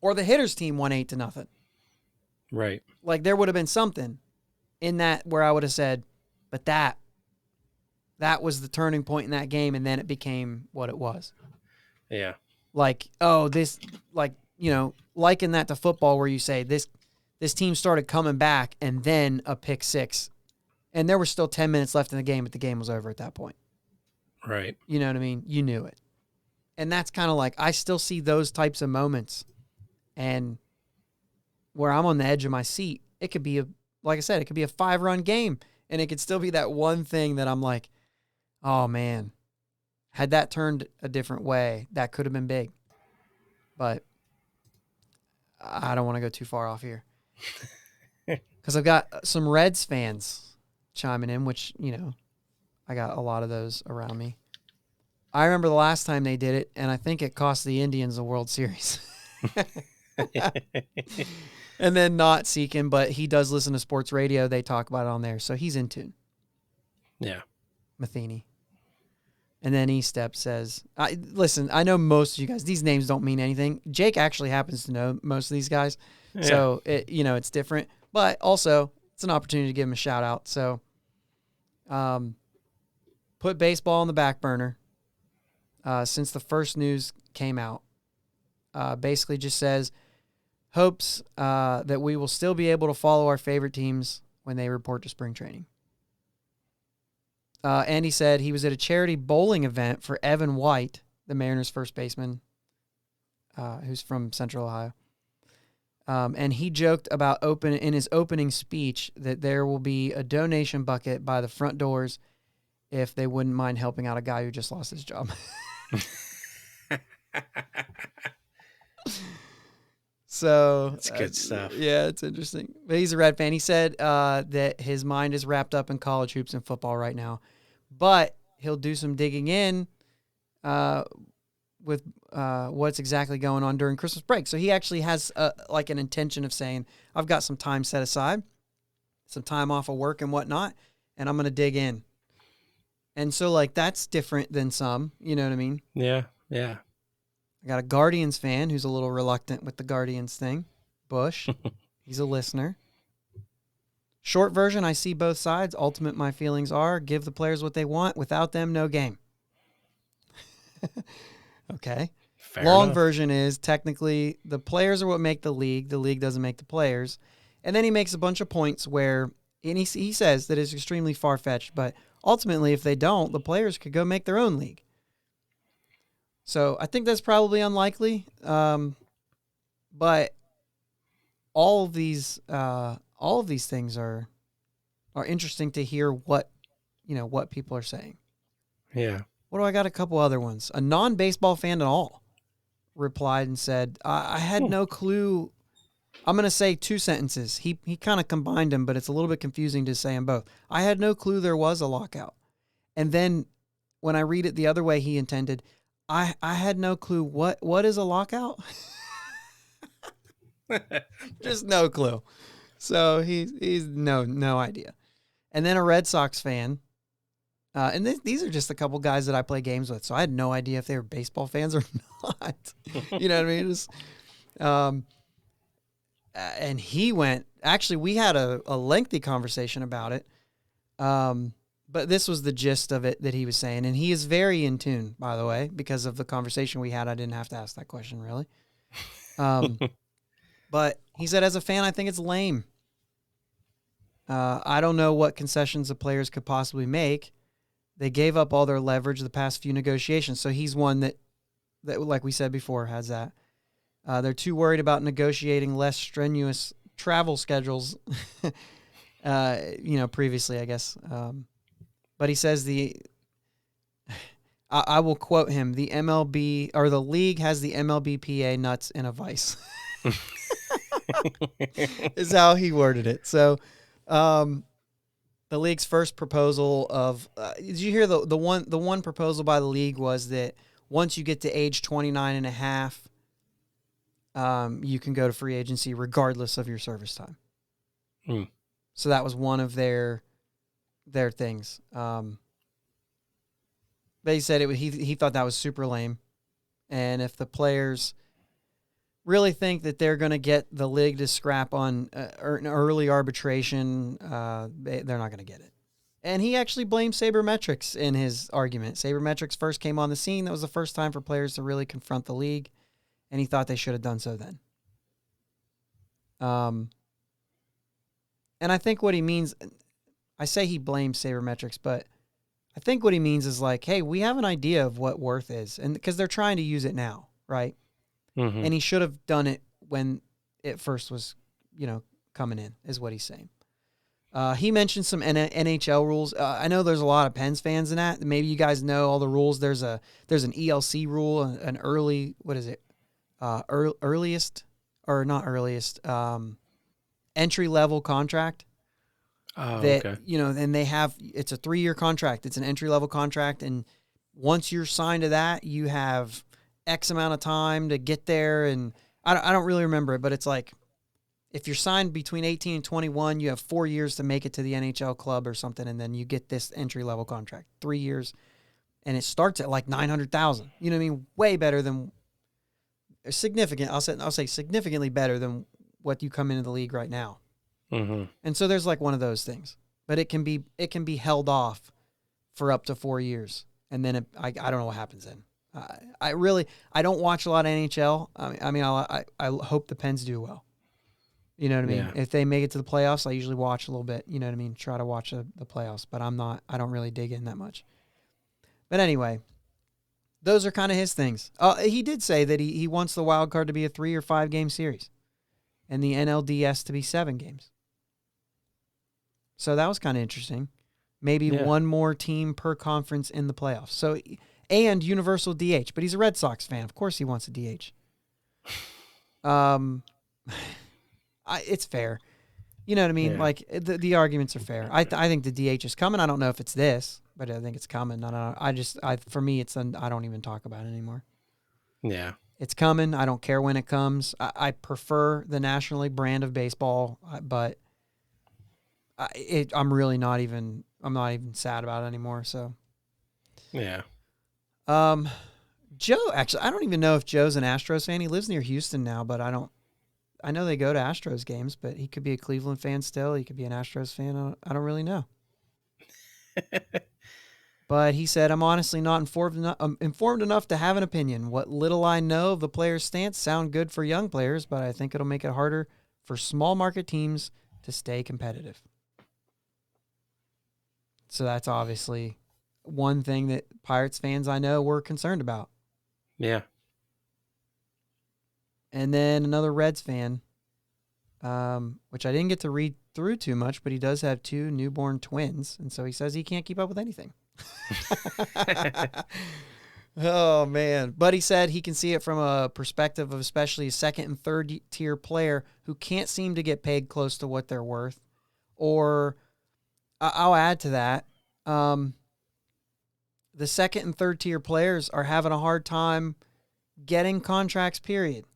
Or the hitter's team won 8-0. Right. Like, there would have been something in that where I would have said, but that was the turning point in that game, and then it became what it was. Yeah. Like, liken that to football where you say this team started coming back and then a pick six, and there were still 10 minutes left in the game, but the game was over at that point. Right. You know what I mean? You knew it. And that's kind of like, I still see those types of moments, and where I'm on the edge of my seat, it could be like I said, it could be a 5-run game, and it could still be that one thing that I'm like, oh man, had that turned a different way, that could have been big. But I don't want to go too far off here. Because I've got some Reds fans chiming in, which, I got a lot of those around me. I remember the last time they did it, and I think it cost the Indians the World Series. And then not Seekin, but he does listen to sports radio. They talk about it on there, so he's in tune. Yeah. Matheny. And then E-Step says, listen, I know most of you guys, these names don't mean anything. Jake actually happens to know most of these guys. Yeah. So, it's different. But also, it's an opportunity to give him a shout out. So, put baseball on the back burner since the first news came out. Basically just says, hopes that we will still be able to follow our favorite teams when they report to spring training. And he said he was at a charity bowling event for Evan White, the Mariners' first baseman, who's from Central Ohio. And he joked about in his opening speech that there will be a donation bucket by the front doors if they wouldn't mind helping out a guy who just lost his job. So that's good stuff. Yeah, it's interesting. But he's a Red fan. He said that his mind is wrapped up in college hoops and football right now, but he'll do some digging in with what's exactly going on during Christmas break. So he actually has like an intention of saying, I've got some time set aside, some time off of work and whatnot, and I'm going to dig in. And so, like, that's different than some, you know what I mean? Yeah, yeah. I got a Guardians fan who's a little reluctant with the Guardians thing. Bush. He's a listener. Short version, I see both sides. Ultimate, my feelings are, give the players what they want. Without them, no game. Okay. Fair Long enough. version is, technically, the players are what make the league. The league doesn't make the players. And then he makes a bunch of points where, and he says that it's extremely far-fetched, but ultimately, if they don't, the players could go make their own league. So I think that's probably unlikely, but all of these things are interesting to hear what people are saying. Yeah. What do I got? A couple other ones. A non-baseball fan at all replied and said, "I had no clue." I'm going to say two sentences. He kind of combined them, but it's a little bit confusing to say them both. I had no clue there was a lockout, and then when I read it the other way, he intended. I had no clue what is a lockout. Just no clue. So he's no idea. And then a Red Sox fan And these are just a couple guys that I play games with, so I had no idea if they were baseball fans or not. You know what I mean? And he went. Actually, we had a lengthy conversation about it. But this was the gist of it that he was saying, and he is very in tune, by the way, because of the conversation we had. I didn't have to ask that question, really. But he said, as a fan, I think it's lame. I don't know what concessions the players could possibly make. They gave up all their leverage the past few negotiations. So he's one that, like we said before, has that. They're too worried about negotiating less strenuous travel schedules, previously, I guess. But he says I will quote him, the MLB or the league has the MLBPA nuts in a vice. Is how he worded it. So, the league's first proposal of did you hear the one proposal by the league was that once you get to age 29 and a half, you can go to free agency regardless of your service time. So that was one of their things. But he said he thought that was super lame, and if the players really think that they're going to get the league to scrap on an early arbitration, they're not going to get it. And he actually blamed sabermetrics in his argument. Sabermetrics first came on the scene. That was the first time for players to really confront the league, and he thought they should have done so then. And I think what he means, I say he blames sabermetrics, but I think what he means is like, hey, we have an idea of what worth is, and because they're trying to use it now, right? Mm-hmm. And he should have done it when it first was, coming in, is what he's saying. He mentioned some NHL rules. I know there's a lot of Pens fans in that. Maybe you guys know all the rules. There's an ELC rule, an early, what is it? Earliest or not earliest, entry-level contract. Oh, that, okay. And they have, it's a 3-year contract. It's an entry-level contract. And once you're signed to that, you have X amount of time to get there. And I don't really remember it, but it's like, if you're signed between 18 and 21, you have 4 years to make it to the NHL club or something. And then you get this entry-level contract, 3 years. And it starts at like $900,000. You know what I mean? Way better than significant. I'll say significantly better than what you come into the league right now. Mm-hmm. And so there's like one of those things, but it can be held off for up to 4 years, and then I don't know what happens then. I don't watch a lot of NHL. I hope the Pens do well. You know what I mean? Yeah. If they make it to the playoffs, I usually watch a little bit. You know what I mean? Try to watch the playoffs, but I don't really dig in that much. But anyway, those are kind of his things. He did say that he wants the wild card to be a 3 or 5 game series, and the NLDS to be 7 games. So that was kind of interesting. Maybe one more team per conference in the playoffs. So, and universal DH. But he's a Red Sox fan. Of course he wants a DH. It's fair. You know what I mean? Yeah. Like, the arguments are fair. I think the DH is coming. I don't know if it's this, but I think it's coming. For me, I don't even talk about it anymore. Yeah. It's coming. I don't care when it comes. I prefer the National League brand of baseball, but I'm not even sad about it anymore. So, yeah. Joe, actually, I don't even know if Joe's an Astros fan. He lives near Houston now, but I know they go to Astros games, but he could be a Cleveland fan still. He could be an Astros fan. I don't really know. But he said, I'm honestly not informed enough to have an opinion. What little I know of the players' stance sound good for young players, but I think it'll make it harder for small market teams to stay competitive. So that's obviously one thing that Pirates fans I know were concerned about. Yeah. And then another Reds fan, which I didn't get to read through too much, but he does have 2 newborn twins. And so he says he can't keep up with anything. Oh, man. But he said he can see it from a perspective of especially a second and third tier player who can't seem to get paid close to what they're worth. Or I'll add to that. The second and third tier players are having a hard time getting contracts, period.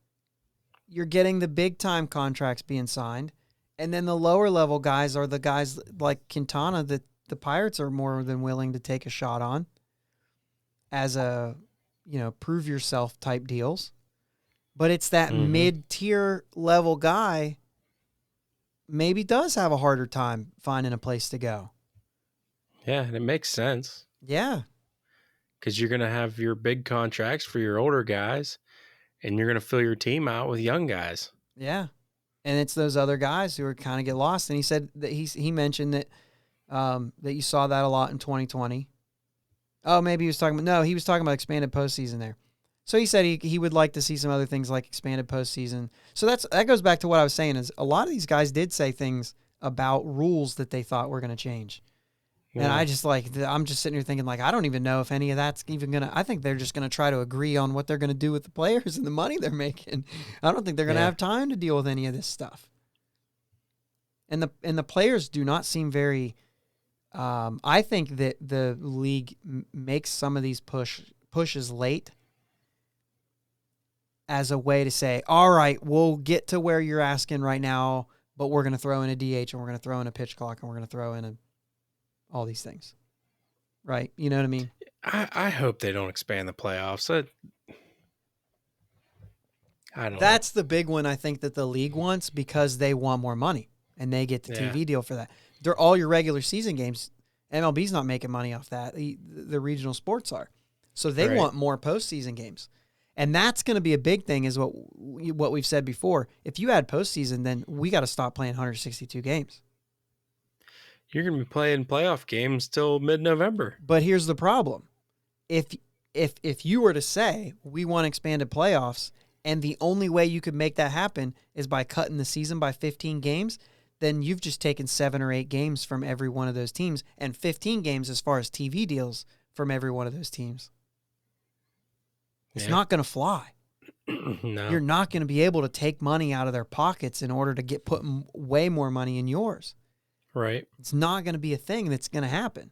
You're getting the big time contracts being signed. And then the lower level guys are the guys like Quintana that the Pirates are more than willing to take a shot on as a, prove yourself type deals. But it's that mid-tier level guy maybe does have a harder time finding a place to go. Yeah, and it makes sense. Yeah. Because you're going to have your big contracts for your older guys, and you're going to fill your team out with young guys. Yeah. And it's those other guys who are kind of get lost. And he said that he mentioned that that you saw that a lot in 2020. Oh, maybe he was talking about, no, he was talking about expanded postseason there. So he said he would like to see some other things like expanded postseason. So that goes back to what I was saying is a lot of these guys did say things about rules that they thought were going to change. Yeah. And I'm just sitting here thinking I don't even know if any of that's even going to, I think they're just going to try to agree on what they're going to do with the players and the money they're making. I don't think they're going to have time to deal with any of this stuff. And the players do not seem very, I think that the league makes some of these pushes late as a way to say, all right, we'll get to where you're asking right now, but we're going to throw in a DH and we're going to throw in a pitch clock and we're going to throw in all these things. Right? You know what I mean? I hope they don't expand the playoffs. I don't know. That's the big one I think that the league wants because they want more money and they get the TV deal for that. They're all your regular season games. MLB's not making money off that. The regional sports are. So they want more postseason games. And that's going to be a big thing is what we've said before. If you add postseason, then we got to stop playing 162 games. You're going to be playing playoff games till mid-November. But here's the problem. If you were to say we want expanded playoffs and the only way you could make that happen is by cutting the season by 15 games, then you've just taken 7 or 8 games from every one of those teams and 15 games as far as TV deals from every one of those teams. It's not going to fly. No. You're not going to be able to take money out of their pockets in order to put way more money in yours. Right. It's not going to be a thing that's going to happen.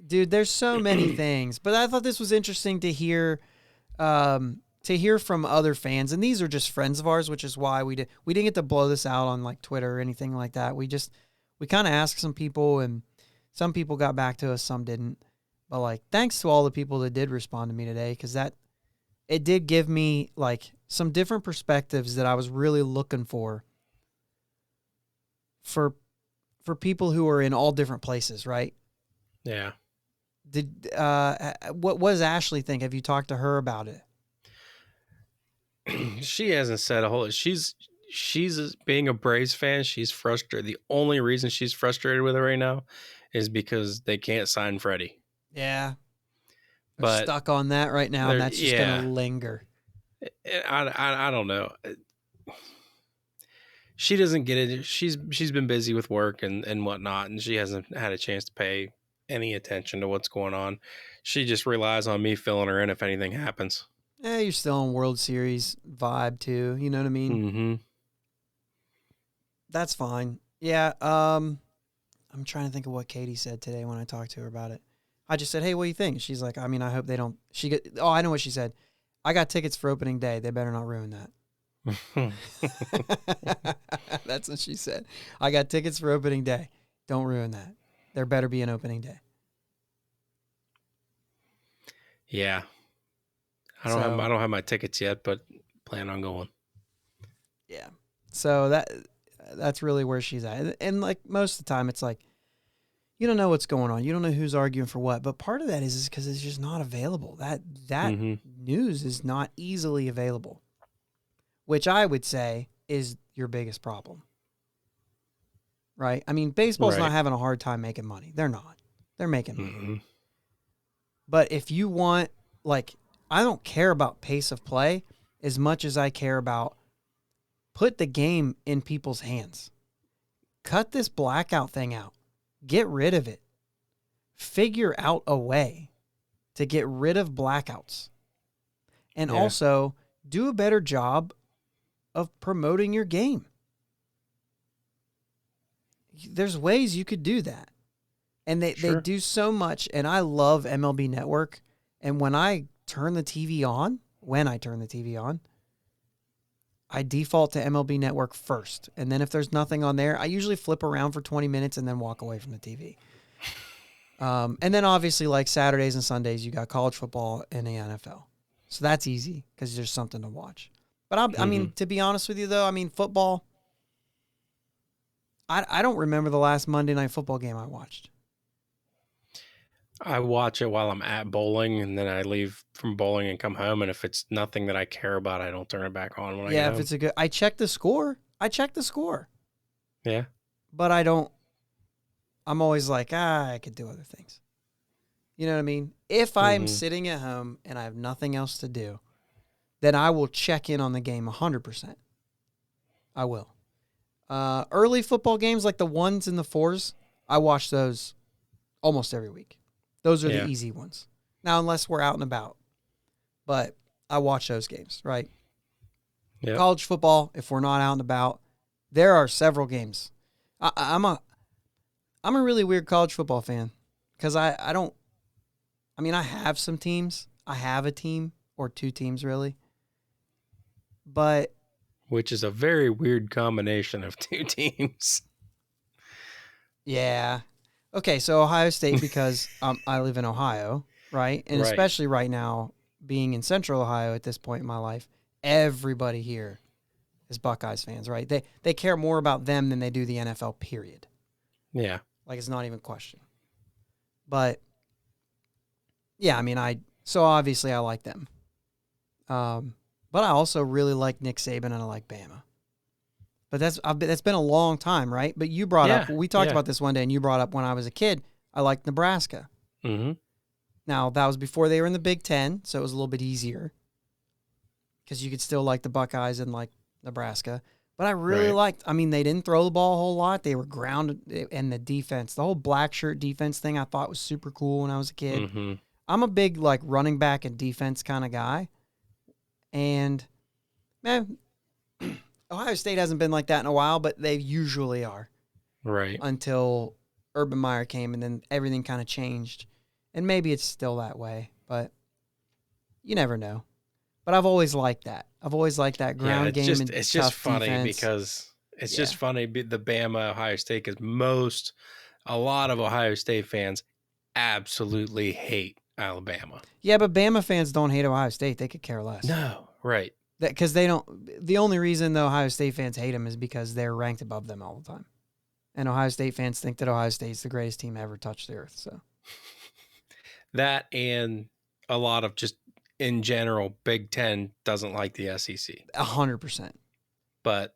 Dude, there's so many things. But I thought this was interesting to hear from other fans. And these are just friends of ours, which is why we didn't get to blow this out on Twitter or anything like that. We kind of asked some people, and some people got back to us, some didn't. But thanks to all the people that did respond to me today, because it did give me some different perspectives that I was really looking for people who are in all different places, right? Yeah. What does Ashley think? Have you talked to her about it? She hasn't said a whole. She's being a Braves fan. She's frustrated. The only reason she's frustrated with it right now is because they can't sign Freddie. Yeah. They're stuck on that right now, and that's just going to linger. I don't know. She doesn't get it. She's been busy with work and whatnot, and she hasn't had a chance to pay any attention to what's going on. She just relies on me filling her in if anything happens. Yeah, you're still in World Series vibe too. You know what I mean? Mm-hmm. That's fine. Yeah. I'm trying to think of what Katie said today when I talked to her about it. I just said, hey, what do you think? She's like, I mean, I hope they don't. I know what she said. I got tickets for opening day. They better not ruin that. That's what she said. I got tickets for opening day. Don't ruin that. There better be an opening day. Yeah. I don't have my tickets yet, but plan on going. Yeah. So that's really where she's at. And most of the time it's you don't know what's going on. You don't know who's arguing for what. But part of that is because it's just not available. That news is not easily available, which I would say is your biggest problem. Right? I mean, baseball's not having a hard time making money. They're not. They're making money. Mm-hmm. But if you want, I don't care about pace of play as much as I care about put the game in people's hands. Cut this blackout thing out. Get rid of it. Figure out a way to get rid of blackouts. And also do a better job of promoting your game. There's ways you could do that. And they do so much. And I love MLB Network. And when I turn the TV on, I default to MLB Network first. And then if there's nothing on there, I usually flip around for 20 minutes and then walk away from the TV. And then obviously like Saturdays and Sundays, you got college football and the NFL. So that's easy because there's something to watch. But I mean, to be honest with you though, I mean, football, I don't remember the last Monday Night Football game I watched. I watch it while I'm at bowling, and then I leave from bowling and come home. And if it's nothing that I care about, I don't turn it back on when I get Yeah, if home. it's a good, I check the score. Yeah. But I'm always like, I could do other things. You know what I mean? If I'm sitting at home and I have nothing else to do, then I will check in on the game 100%. I will. Early football games like the 1s and the 4s, I watch those almost every week. Those are the easy ones. Now, unless we're out and about. But I watch those games, right? Yep. College football, if we're not out and about, there are several games. I'm a really weird college football fan because I have some teams. I have a team or two teams really. But Which is a very weird combination of two teams. yeah. Okay, so Ohio State because I live in Ohio, right? And Right. especially right now, being in Central Ohio at this point in my life, everybody here is Buckeyes fans, right? They care more about them than they do the NFL, period. Yeah. Like, it's not even a question. But, yeah, I mean, so obviously I like them. But I also really like Nick Saban and I like Bama. But that's been a long time, right? But you brought up, we talked about this one day, and you brought up when I was a kid, I liked Nebraska. Mm-hmm. Now, that was before they were in the Big Ten, so it was a little bit easier because you could still like the Buckeyes and like Nebraska. But I really liked, I mean, they didn't throw the ball a whole lot. They were grounded, and the defense, the whole black shirt defense thing I thought was super cool when I was a kid. Mm-hmm. I'm a big like running back and defense kind of guy. And, man, Ohio State hasn't been like that in a while, but they usually are. Right. Until Urban Meyer came, and then everything kind of changed. And maybe it's still that way, but you never know. But I've always liked that. I've always liked that ground game and it's tough just funny defense. because it's just funny the Bama Ohio State because a lot of Ohio State fans absolutely hate Alabama. Yeah, but Bama fans don't hate Ohio State. They could care less. No, right. Because they don't. The only reason the Ohio State fans hate them is because they're ranked above them all the time. And Ohio State fans think that Ohio State's the greatest team ever touched the earth. So that, and a lot of just in general, Big Ten doesn't like the SEC. 100%. But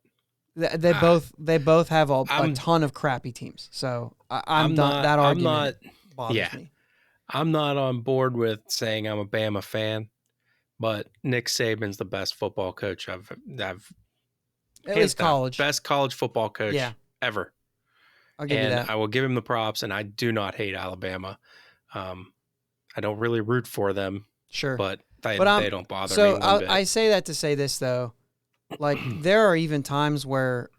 they both have a ton of crappy teams. So I'm not that argument bothers me. I'm not on board with saying I'm a Bama fan, but Nick Saban's the best football coach I've at least college. Best college football coach ever. I'll give you that. I will give him the props, and I do not hate Alabama. I don't really root for them. Sure. But they don't bother me one bit. I say that to say this, though. Like, there are even times where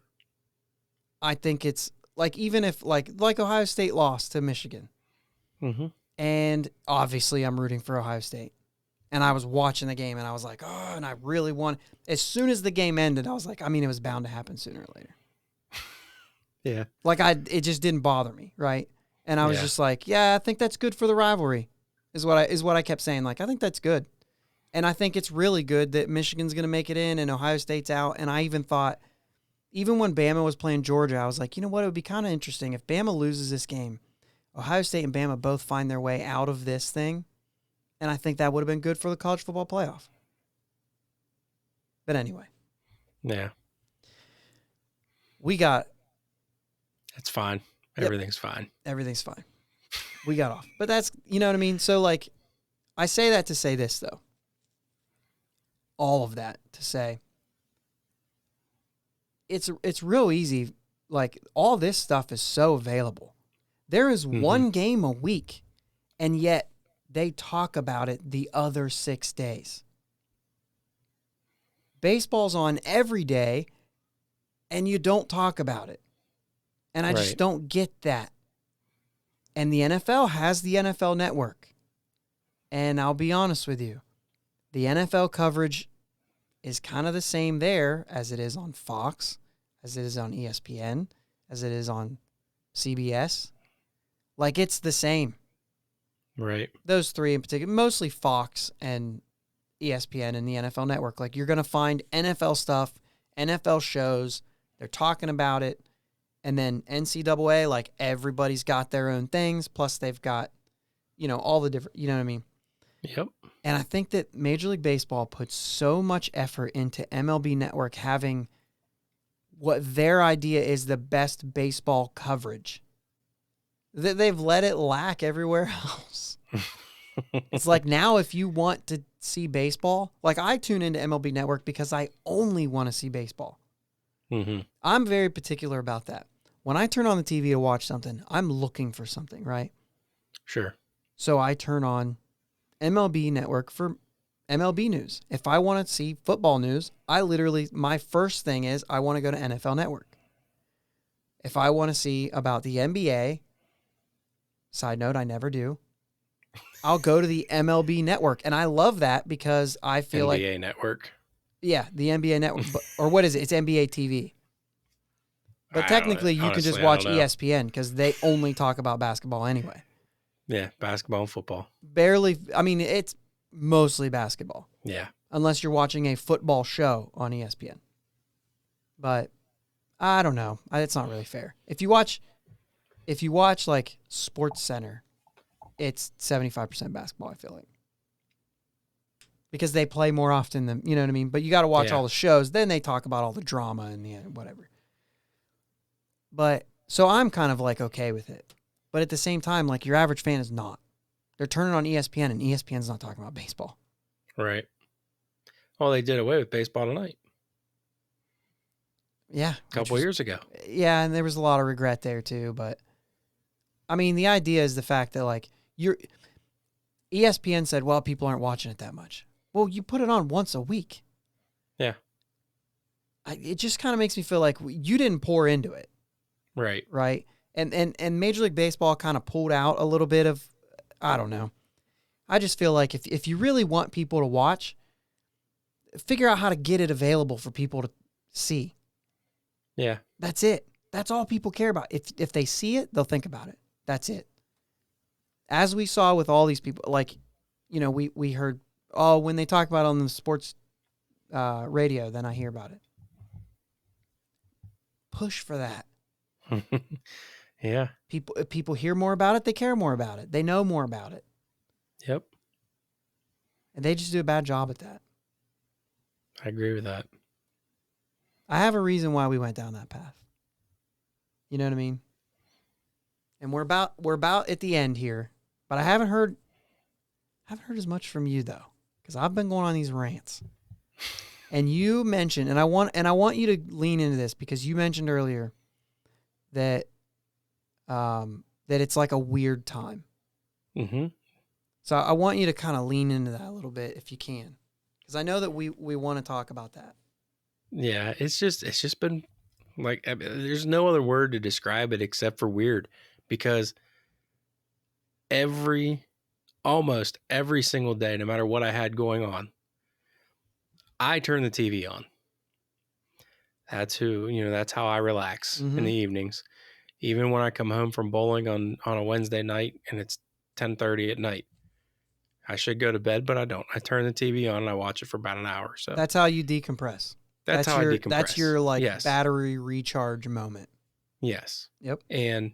I think it's, like, even if, like Ohio State lost to Michigan. Mm-hmm. And obviously I'm rooting for Ohio State. And I was watching the game, and I was like, oh, and I really want. As soon as the game ended, I was like, I mean, it was bound to happen sooner or later. Yeah. Like, it just didn't bother me, right? And I was just like, yeah, I think that's good for the rivalry, is what I kept saying. Like, I think that's good. And I think it's really good that Michigan's going to make it in and Ohio State's out. And I even thought, even when Bama was playing Georgia, I was like, you know what? It would be kind of interesting if Bama loses this game. Ohio State and Bama both find their way out of this thing. And I think that would have been good for the college football playoff. But anyway. Yeah. It's fine. Everything's fine. Everything's fine. We got off. But that's, you know what I mean? So, like, I say that to say this, though. All of that to say, it's real easy. Like, all this stuff is so available. There is one game a week, and yet they talk about it the other 6 days. Baseball's on every day, and you don't talk about it. And I just don't get that. And the NFL has the NFL Network. And I'll be honest with you, the NFL coverage is kind of the same there as it is on Fox, as it is on ESPN, as it is on CBS. Like, it's the same. Right. Those three in particular, mostly Fox and ESPN and the NFL Network. Like, you're going to find NFL stuff, NFL shows. They're talking about it. And then NCAA, like, everybody's got their own things. Plus, they've got, all the different, you know what I mean? Yep. And I think that Major League Baseball puts so much effort into MLB Network having what their idea is the best baseball coverage. They've let it lack everywhere else. It's like, now if you want to see baseball, like, I tune into MLB Network because I only want to see baseball. Mm-hmm. I'm very particular about that. When I turn on the TV to watch something, I'm looking for something, right? Sure. So I turn on MLB Network for MLB news. If I want to see football news, my first thing is I want to go to NFL Network. If I want to see about the NBA, side note, I never do, I'll go to the MLB Network. And I love that because I feel NBA Network. Yeah, the NBA Network. Or what is it? It's NBA TV. But technically, you can just watch ESPN because they only talk about basketball anyway. Yeah, basketball and football. Barely. I mean, it's mostly basketball. Yeah. Unless you're watching a football show on ESPN. But I don't know. It's not really fair. If you watch like Sports Center, it's 75% basketball, I feel like. Because they play more often than, you know what I mean? But you got to watch all the shows. Then they talk about all the drama and the whatever. But so I'm kind of like okay with it. But at the same time, like, your average fan is not. They're turning on ESPN, and ESPN's not talking about baseball. Right. Well, they did away with baseball tonight. Yeah. A couple years ago. Yeah, and there was a lot of regret there too. But, I mean, the idea is the fact that, like, ESPN said, well, people aren't watching it that much. Well, you put it on once a week. Yeah. It just kind of makes me feel like you didn't pour into it. Right. Right. And Major League Baseball kind of pulled out a little bit of, I don't know. I just feel like if you really want people to watch, figure out how to get it available for people to see. Yeah. That's it. That's all people care about. If they see it, they'll think about it. That's it. As we saw with all these people, like, we heard, when they talk about it on the sports radio, then I hear about it. Push for that. Yeah. People hear more about it. They care more about it. They know more about it. Yep. And they just do a bad job at that. I agree with that. I have a reason why we went down that path. You know what I mean? And we're about at the end here, but I haven't heard as much from you though, because I've been going on these rants. And you mentioned, and I want you to lean into this because you mentioned earlier that that it's like a weird time. Mm-hmm. So I want you to kind of lean into that a little bit if you can, because I know that we want to talk about that. Yeah, it's just been like, I mean, there's no other word to describe it except for weird, because almost every single day, no matter what I had going on, I turn the TV on. That's that's how I relax in the evenings. Even when I come home from bowling on a Wednesday night and it's 10:30 at night, I should go to bed, but I don't. I turn the TV on and I watch it for about an hour or so. That's how you decompress. That's how I decompress. That's your battery recharge moment. Yes. Yep. And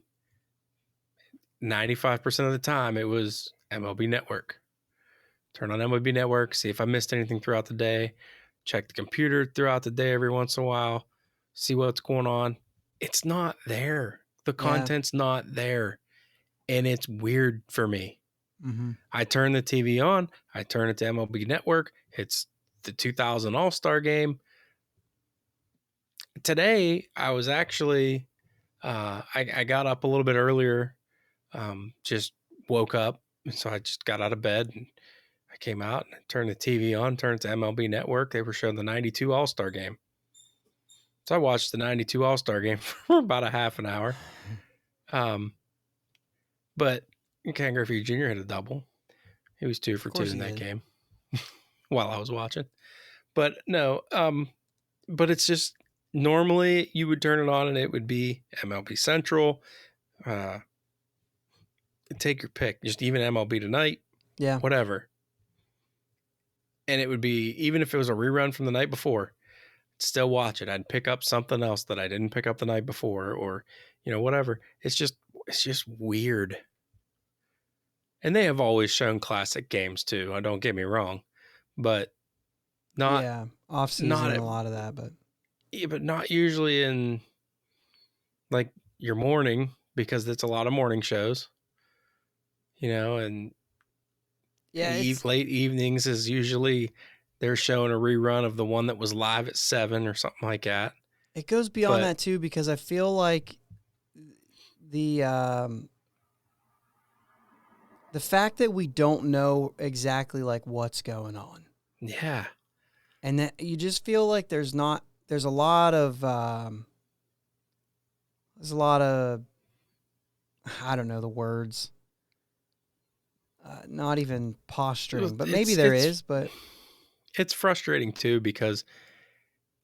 95% of the time it was MLB Network. Turn on MLB Network, see if I missed anything throughout the day, check the computer throughout the day every once in a while, see what's going on. It's not there. The content's not there. And it's weird for me. Mm-hmm. I turn the TV on. I turn it to MLB Network. It's the 2000 All-Star Game. Today, I was actually, I got up a little bit earlier, just woke up. So I just got out of bed and I came out and turned the TV on, turned to MLB Network. They were showing the 92 All-Star Game. So I watched the 92 All-Star Game for about a half an hour. But Ken Griffey Jr. had a double. He was 2 for 2 in that game while I was watching. But no, but it's just normally you would turn it on and it would be MLB Central. Uh, take your pick, just even MLB Tonight, Yeah. whatever. And it would be, even if it was a rerun from the night before, I'd still watch it. I'd pick up something else that I didn't pick up the night before, or whatever. It's just weird. And they have always shown classic games too. Don't get me wrong, but not Yeah. Off not season, a lot of that, but yeah, but not usually in like your morning, because it's a lot of morning shows, and yeah, it's late evenings is usually they're showing a rerun of the one that was live at 7 or something like that. it goes beyond But that too, because I feel like the fact that we don't know exactly like what's going on, yeah, and that you just feel like there's a lot of I don't know the words, not even posturing, but maybe there is, but it's frustrating too, because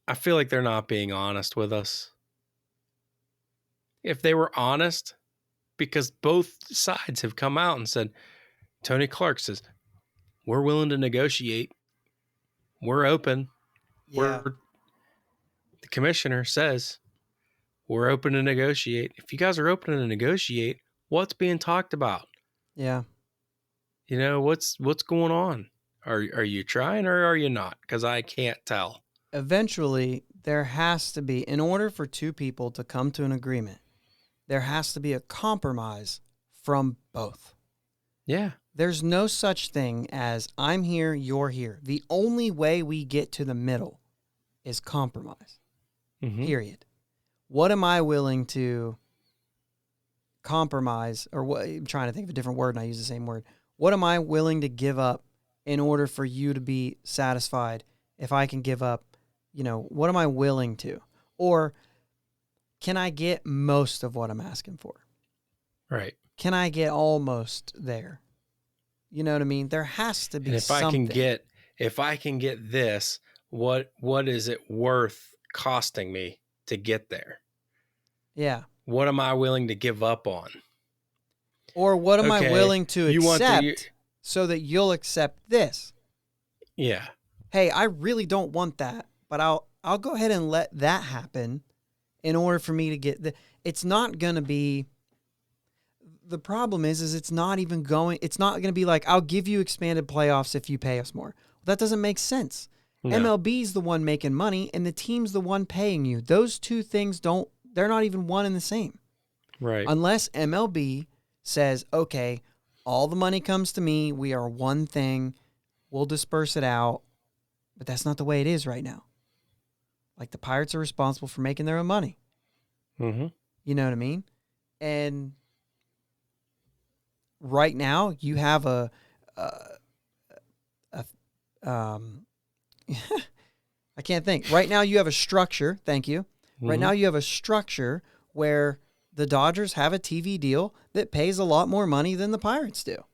I feel like they're not being honest with us. If they were honest, because both sides have come out and said, Tony Clark says, we're willing to negotiate. We're open. yeah, The commissioner says, we're open to negotiate. If you guys are open to negotiate, what's being talked about? yeah. What's going on? Are you trying or are you not? Because I can't tell. Eventually, there has to be, in order for two people to come to an agreement, there has to be a compromise from both. Yeah. There's no such thing as I'm here, you're here. The only way we get to the middle is compromise. Mm-hmm. Period. What am I willing to compromise, or what? I'm trying to think of a different word and I use the same word. What am I willing to give up in order for you to be satisfied? If I can give up, what am I willing to? Or can I get most of what I'm asking for? Right. Can I get almost there? You know what I mean? There has to be and if something. if I can get this, what is it worth costing me to get there? Yeah. What am I willing to give up on? Or what am I willing to accept so that you'll accept this? Yeah. Hey, I really don't want that, but I'll go ahead and let that happen in order for me to get it's not going to be, the problem is it's not going to be like, I'll give you expanded playoffs if you pay us more. That doesn't make sense. No. MLB's the one making money and the team's the one paying you. Those two things they're not even one and the same. Right. Unless MLB says, okay, all the money comes to me. We are one thing. We'll disperse it out. But that's not the way it is right now. Like, the Pirates are responsible for making their own money. Mm-hmm. You know what I mean? And right now you have I can't think. Right now you have a structure. Thank you. Mm-hmm. Right now you have a structure where the Dodgers have a TV deal that pays a lot more money than the Pirates do.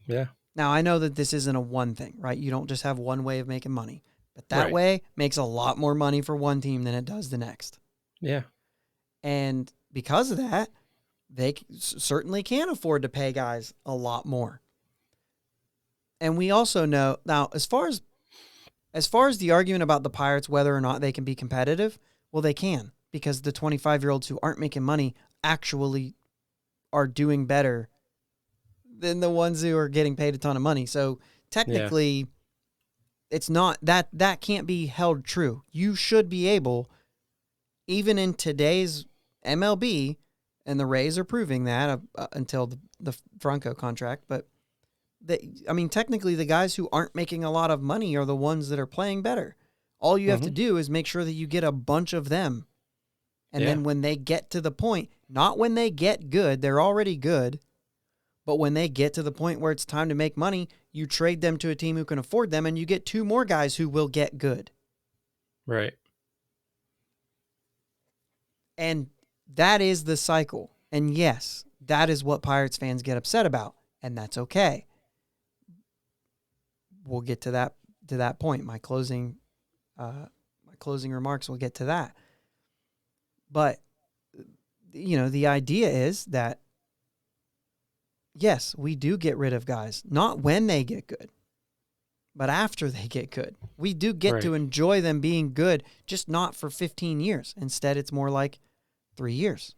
Yeah. Now, I know that this isn't a one thing, right? You don't just have one way of making money. But that way makes a lot more money for one team than it does the next. Yeah. And because of that, they certainly can afford to pay guys a lot more. And we also know, now, as far as the argument about the Pirates, whether or not they can be competitive, well, they can, because the 25-year-olds who aren't making money actually are doing better than the ones who are getting paid a ton of money. So technically, it's not that can't be held true. You should be able, even in today's MLB, and the Rays are proving that until the Franco contract, but technically the guys who aren't making a lot of money are the ones that are playing better. All you have to do is make sure that you get a bunch of them. And then when they get to the point, not when they get good, they're already good, but when they get to the point where it's time to make money, you trade them to a team who can afford them, and you get two more guys who will get good. Right. And that is the cycle. And yes, that is what Pirates fans get upset about, and that's okay. We'll get to that point. My closing my closing remarks will get to that. But, the idea is that, yes, we do get rid of guys, not when they get good, but after they get good. We do get to enjoy them being good, just not for 15 years. Instead, it's more like 3 years.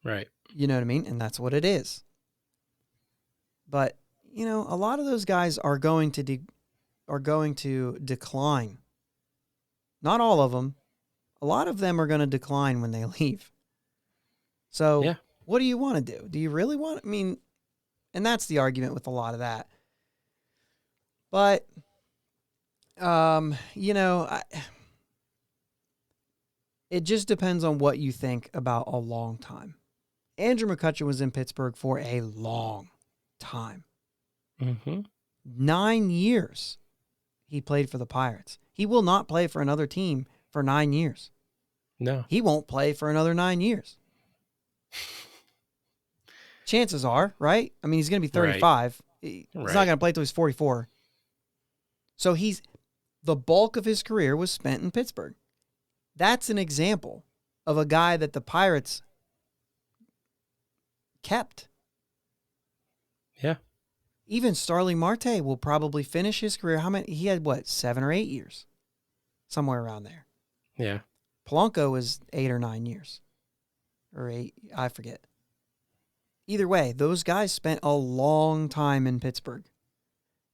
Right. You know what I mean? And that's what it is. But, a lot of those guys are going to decline. Not all of them. A lot of them are going to decline when they leave. So, What do you want to do? Do you really want, and that's the argument with a lot of that. But, it just depends on what you think about a long time. Andrew McCutchen was in Pittsburgh for a long time. 9 years he played for the Pirates. He will not play for another team for 9 years. No. He won't play for another 9 years. Chances are, right? He's going to be 35. He's not going to play till he's 44. So the bulk of his career was spent in Pittsburgh. That's an example of a guy that the Pirates kept. Yeah. Even Starling Marte will probably finish his career. He had 7 or 8 years? Somewhere around there. Yeah. Polanco was 8 or 9 years. Or 8, I forget. Either way, those guys spent a long time in Pittsburgh.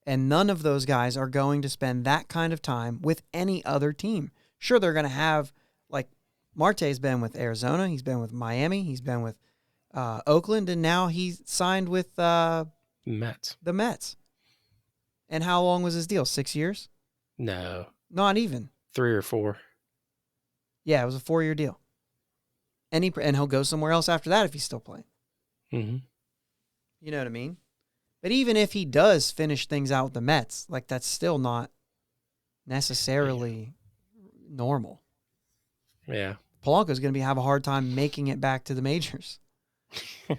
And none of those guys are going to spend that kind of time with any other team. Sure, they're going to have, Marte's been with Arizona, he's been with Miami, he's been with Oakland, and now he's signed with the Mets. And how long was his deal? 6 years? No. Not even. 3 or 4. Yeah, it was a 4-year deal. And he'll go somewhere else after that if he's still playing. Mm-hmm. You know what I mean? But even if he does finish things out with the Mets, that's still not necessarily normal. Yeah. Polanco's going to have a hard time making it back to the majors.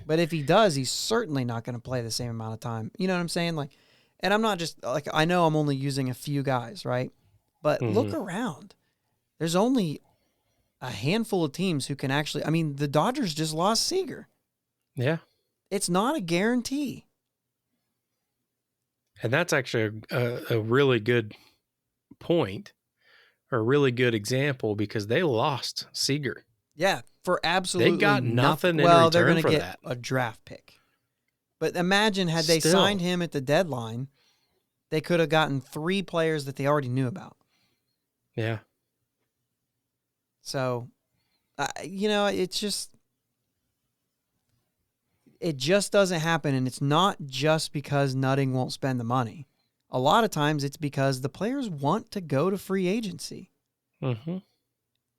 But if he does, he's certainly not going to play the same amount of time. You know what I'm saying? And I'm not just, I know I'm only using a few guys, right? But look around. There's only a handful of teams who can actually, the Dodgers just lost Seager. Yeah. It's not a guarantee. And that's actually a really good point, or a really good example, because they lost Seager. Yeah, for absolutely they got nothing in well, return they're going to for get that. a draft pick. But imagine had they signed him at the deadline, they could have gotten 3 players that they already knew about. Yeah. So, it just doesn't happen, and it's not just because Nutting won't spend the money. A lot of times it's because the players want to go to free agency. Mm-hmm.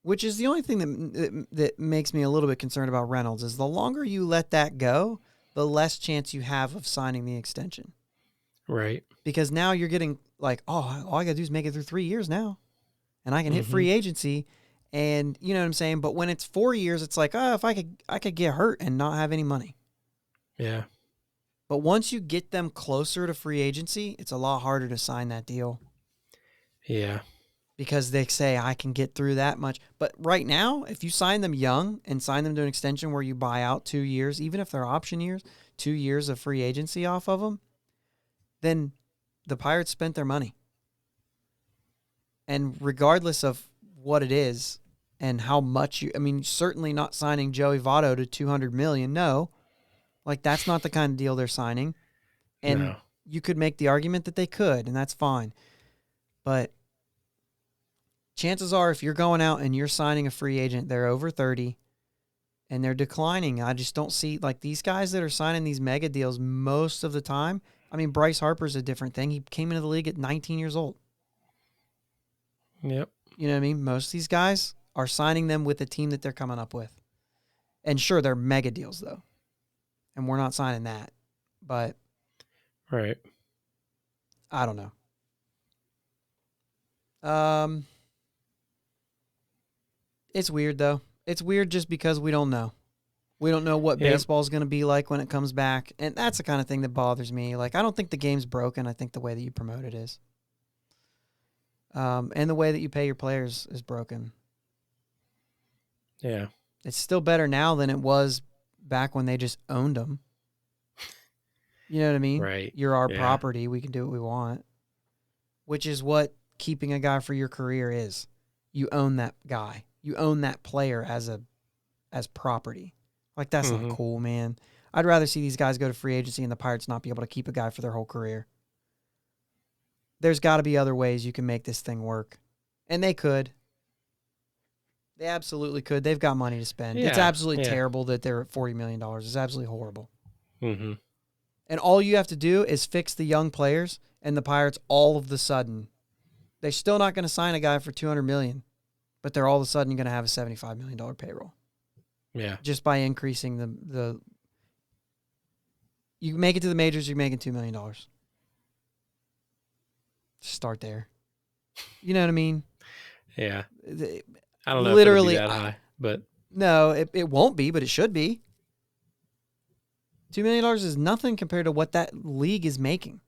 Which is the only thing that makes me a little bit concerned about Reynolds, is the longer you let that go, the less chance you have of signing the extension. Right. Because now you're getting all I got to do is make it through 3 years now, and I can hit free agency, and you know what I'm saying? But when it's 4 years, it's if I could get hurt and not have any money. Yeah. But once you get them closer to free agency, it's a lot harder to sign that deal. Yeah. Because they say, I can get through that much. But right now, if you sign them young and sign them to an extension where you buy out 2 years, even if they're option years, 2 years of free agency off of them, then the Pirates spent their money. And regardless of what it is and how much certainly not signing Joey Votto to $200 million, no. That's not the kind of deal they're signing. And you could make the argument that they could, and that's fine. But chances are, if you're going out and you're signing a free agent, they're over 30 and they're declining. I just don't see, these guys that are signing these mega deals most of the time. Bryce Harper's a different thing. He came into the league at 19 years old. Yep. You know what I mean? Most of these guys are signing them with the team that they're coming up with. And sure, they're mega deals, though. And we're not signing that. But right. I don't know. It's weird, though. It's weird just because we don't know. We don't know what baseball is going to be like when it comes back. And that's the kind of thing that bothers me. I don't think the game's broken. I think the way that you promote it is. And the way that you pay your players is broken. Yeah. It's still better now than it was back when they just owned them. You know what I mean? Right. You're our Yeah. property. We can do what we want, which is what keeping a guy for your career is. You own that guy. You own that player as property. Like, that's not cool, man. I'd rather see these guys go to free agency and the Pirates not be able to keep a guy for their whole career. There's got to be other ways you can make this thing work. And they could. They absolutely could. They've got money to spend. Yeah, It's absolutely yeah. terrible that they're at $40 million. It's absolutely horrible. Mm-hmm. And all you have to do is fix the young players, and the Pirates all of the sudden, they're still not going to sign a guy for $200 million, but they're all of a sudden going to have a $75 million payroll. Yeah. Just by increasing the you make it to the majors, you're making $2 million. Just start there. You know what I mean? Yeah. I don't know Literally, if it'll be that high, but no, it won't be, but it should be. $2 million is nothing compared to what that league is making.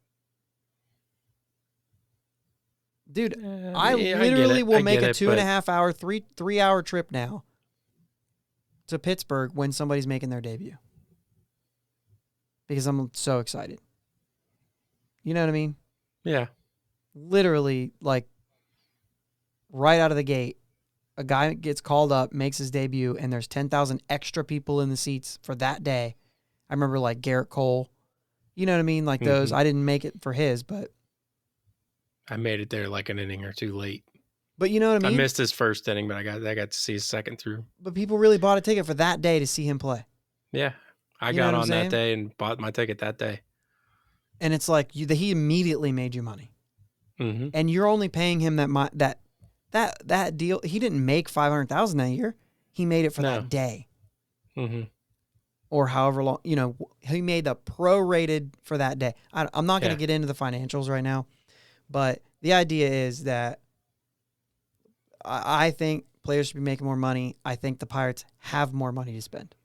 Dude, I literally will make a 2.5 hour, 3 hour trip now to Pittsburgh when somebody's making their debut. Because I'm so excited. You know what I mean? Yeah. Literally, like, right out of the gate, a guy gets called up, makes his debut, and there's 10,000 extra people in the seats for that day. I remember, like, Garrett Cole. You know what I mean? Like those. I didn't make it for his, but I made it there like an inning or two late. But you know what I mean? I missed his first inning, but I got to see his second through. But people really bought a ticket for that day to see him play. Yeah. I got on that day and bought my ticket that day. And it's like he immediately made you money. Mm-hmm. And you're only paying him that deal. He didn't make $500,000 that year. He made it for that day. Mm-hmm. Or however long, he made the prorated for that day. I'm not going to get into the financials right now, but the idea is that I think players should be making more money. I think the Pirates have more money to spend.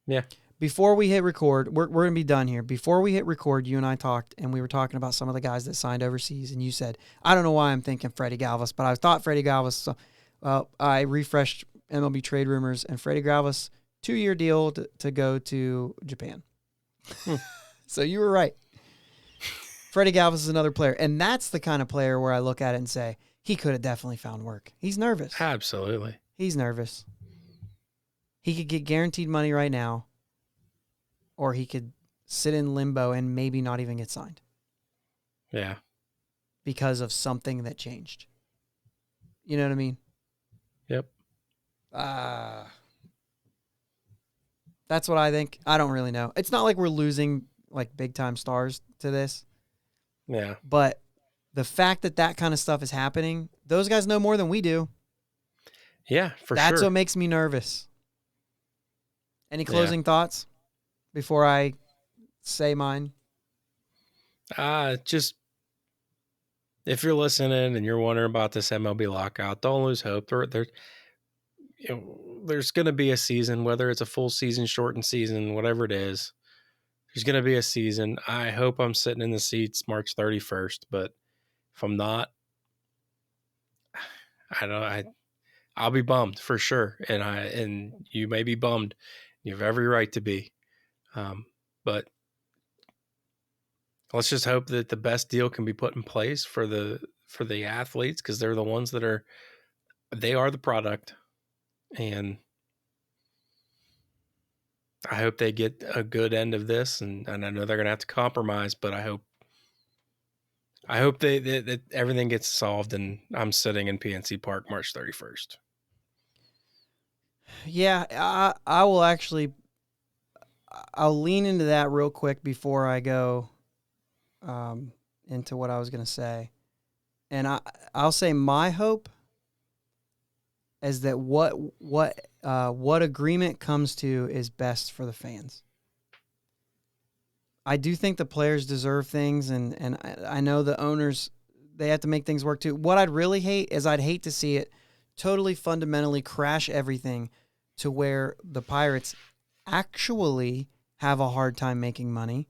Yeah. Before we hit record, we're going to be done here. Before we hit record, you and I talked, and we were talking about some of the guys that signed overseas, and you said, I don't know why I'm thinking Freddie Galvis, but I thought Freddie Galvis, I refreshed MLB trade rumors, and Freddie Galvis, 2-year deal to go to Japan. So you were right. Freddie Galvis is another player, and that's the kind of player where I look at it and say, he could have definitely found work. He's nervous. Absolutely. He's nervous. He could get guaranteed money right now, or he could sit in limbo and maybe not even get signed. Yeah. Because of something that changed. You know what I mean? Yep. That's what I think. I don't really know. It's not like we're losing like big time stars to this. Yeah. But the fact that kind of stuff is happening, those guys know more than we do. Yeah, for sure. That's what makes me nervous. Any closing thoughts before I say mine? Just if you're listening and you're wondering about this MLB lockout, don't lose hope. There's going to be a season, whether it's a full season, shortened season, whatever it is. There's going to be a season. I hope I'm sitting in the seats March 31st, but if I'm not, I'll be bummed for sure. And you may be bummed. You have every right to be. But let's just hope that the best deal can be put in place for the athletes, because they're the ones that are the product. And I hope they get a good end of this, and I know they're going to have to compromise, but I hope that everything gets solved, and I'm sitting in PNC Park March 31st. Yeah, I will actually. I'll lean into that real quick before I go into what I was going to say, and I'll say my hope is that what agreement comes to is best for the fans. I do think the players deserve things, and I know the owners, they have to make things work too. What I'd really hate is I'd hate to see it totally fundamentally crash everything to where the Pirates actually have a hard time making money.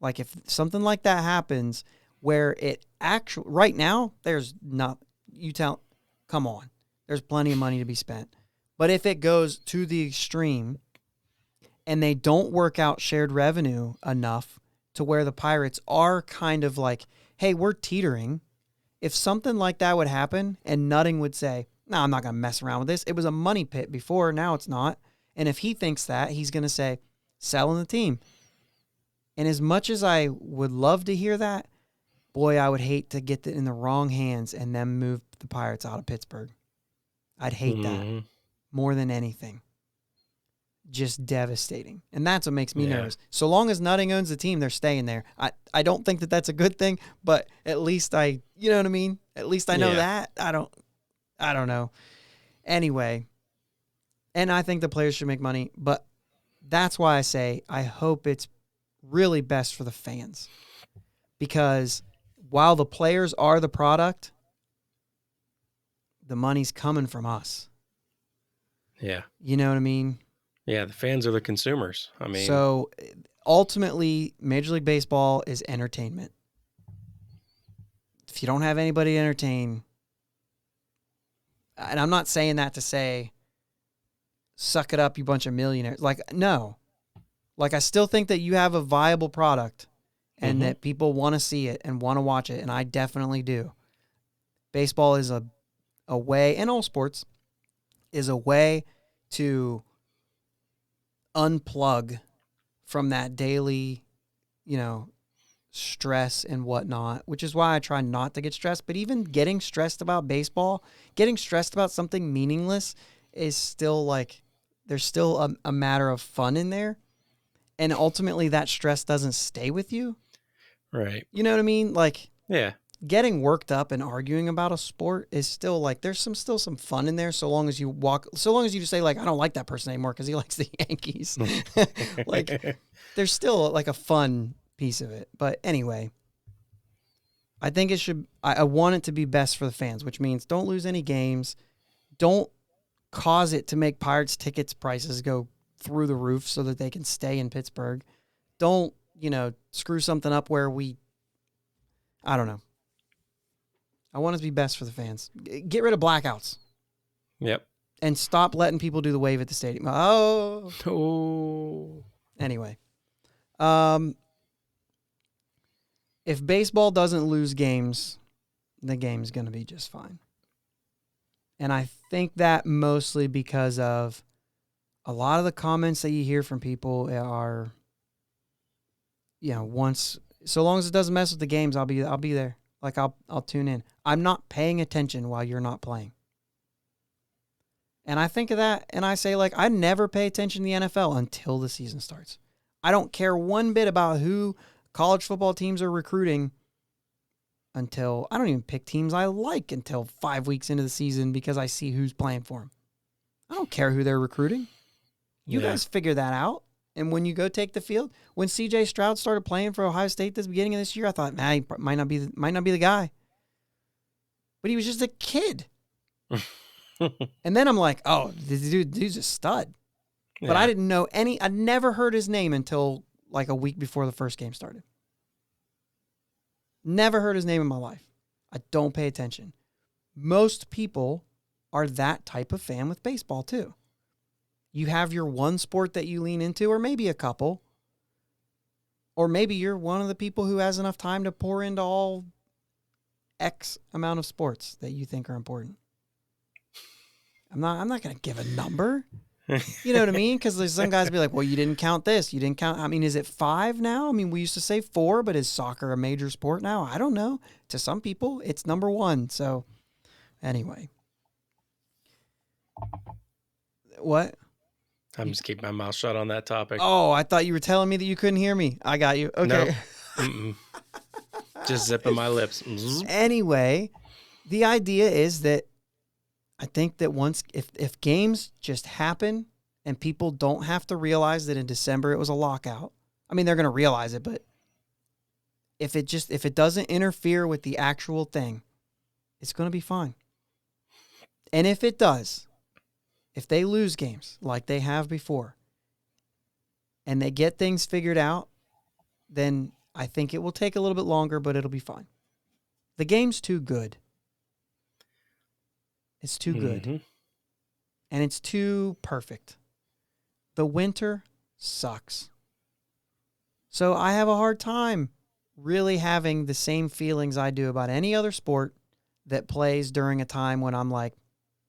Like if something like that happens, where it actually, right now, there's not, come on, there's plenty of money to be spent. But if it goes to the extreme and they don't work out shared revenue enough to where the Pirates are kind of like, hey, we're teetering. If something like that would happen and Nutting would say, no, I'm not going to mess around with this. It was a money pit before, now it's not. And if he thinks that, he's going to say, selling the team. And as much as I would love to hear that, boy, I would hate to get it in the wrong hands and then move the Pirates out of Pittsburgh. I'd hate that more than anything. Just devastating. And that's what makes me nervous. So long as Nutting owns the team, they're staying there. I don't think that that's a good thing, but at least you know what I mean? At least I know that. I don't know. Anyway, and I think the players should make money, but that's why I say I hope it's really best for the fans. Because while the players are the product, the money's coming from us. Yeah. You know what I mean? Yeah, the fans are the consumers. I mean, so ultimately, Major League Baseball is entertainment. If you don't have anybody to entertain, and I'm not saying that to say, suck it up, you bunch of millionaires. Like, no. Like, I still think that you have a viable product and that people want to see it and want to watch it, and I definitely do. Baseball is a way, and all sports, is a way to unplug from that daily, stress and whatnot, which is why I try not to get stressed. But even getting stressed about baseball, getting stressed about something meaningless is still like, there's still a matter of fun in there. And ultimately that stress doesn't stay with you. Right. You know what I mean? Like, yeah. Getting worked up and arguing about a sport is still like, there's still some fun in there. So long as you just say like, I don't like that person anymore because he likes the Yankees. Like, there's still like a fun piece of it. But anyway, I think I want it to be best for the fans, which means don't lose any games. Don't cause it to make Pirates tickets prices go through the roof so that they can stay in Pittsburgh. Don't, screw something up where I don't know. I want it to be best for the fans. Get rid of blackouts. Yep. And stop letting people do the wave at the stadium. Oh. Anyway. If baseball doesn't lose games, the game's going to be just fine. And I think that mostly because of a lot of the comments that you hear from people are, so long as it doesn't mess with the games, I'll be there. Like, I'll tune in. I'm not paying attention while you're not playing. And I think of that, and I say, like, I never pay attention to the NFL until the season starts. I don't care one bit about who college football teams are recruiting until, I don't even pick teams I like until 5 weeks into the season because I see who's playing for them. I don't care who they're recruiting. You guys figure that out. And when you go take the field, when C.J. Stroud started playing for Ohio State at the beginning of this year, I thought, man, he might not be the guy. But he was just a kid. And then I'm like, oh, this dude's a stud. Yeah. But I didn't know I never heard his name until like a week before the first game started. Never heard his name in my life. I don't pay attention. Most people are that type of fan with baseball too. You have your one sport that you lean into, or maybe a couple. Or maybe you're one of the people who has enough time to pour into all X amount of sports that you think are important. I'm not going to give a number. You know what I mean? Because there's some guys be like, well, you didn't count this. You didn't count. I mean, is it 5 now? I mean, we used to say 4, but is soccer a major sport now? I don't know. To some people, it's number 1. So anyway. What? I'm just keeping my mouth shut on that topic. Oh, I thought you were telling me that you couldn't hear me. I got you. Okay. Nope. Just zipping my lips. Anyway, the idea is that I think that if games just happen and people don't have to realize that in December it was a lockout. I mean, they're going to realize it, but if it doesn't interfere with the actual thing, it's going to be fine. And if it does, if they lose games like they have before and they get things figured out, then I think it will take a little bit longer, but it'll be fine. The game's too good. It's too good. And it's too perfect. The winter sucks. So I have a hard time really having the same feelings I do about any other sport that plays during a time when I'm like,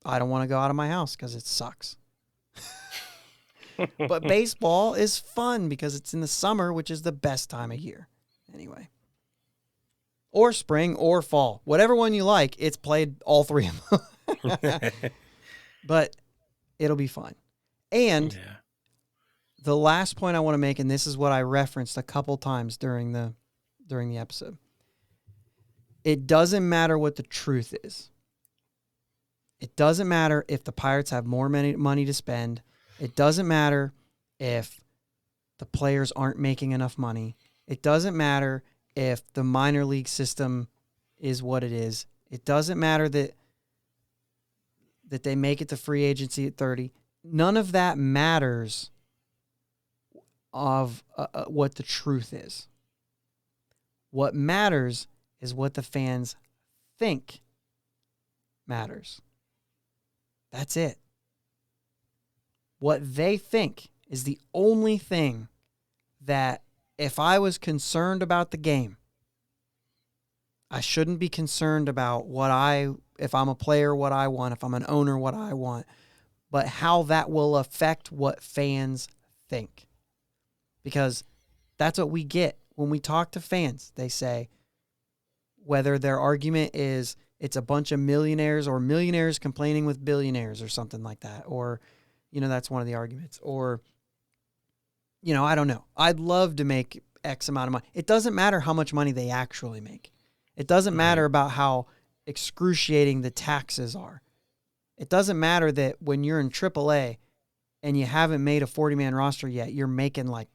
I don't want to go out of my house because it sucks. But baseball is fun because it's in the summer, which is the best time of year. Anyway. Or spring or fall. Whatever one you like, it's played all three of them. But it'll be fun. And the last point I want to make, and this is what I referenced a couple times during the episode. It doesn't matter what the truth is. It doesn't matter if the Pirates have more money to spend. It doesn't matter if the players aren't making enough money. It doesn't matter if the minor league system is what it is. It doesn't matter that they make it to free agency at 30. None of that matters of what the truth is. What matters is what the fans think matters. That's it. What they think is the only thing that if I was concerned about the game, I shouldn't be concerned about if I'm a player, what I want, if I'm an owner, what I want, but how that will affect what fans think. Because that's what we get when we talk to fans. They say, whether their argument is it's a bunch of millionaires or millionaires complaining with billionaires or something like that, or, that's one of the arguments, or, I don't know. I'd love to make X amount of money. It doesn't matter how much money they actually make. It doesn't matter about how excruciating the taxes are. It doesn't matter that when you're in AAA and you haven't made a 40-man roster yet, you're making like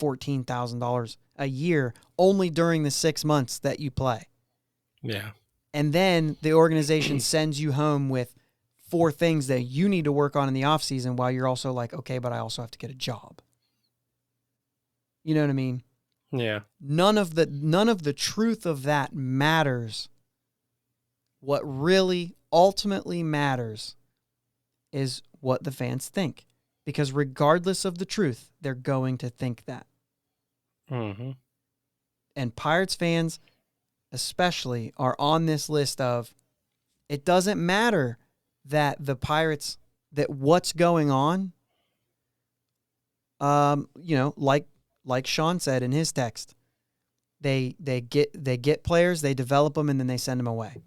$14,000 a year only during the 6 months that you play. Yeah. And then the organization sends you home with 4 things that you need to work on in the offseason while you're also like, okay, but I also have to get a job. You know what I mean? Yeah. None of the truth of that matters. What really ultimately matters is what the fans think. Because regardless of the truth, they're going to think that. Mm-hmm. And Pirates fans especially are on this list of, it doesn't matter that the Pirates, that what's going on, like Sean said in his text, they get players, they develop them, and then they send them away.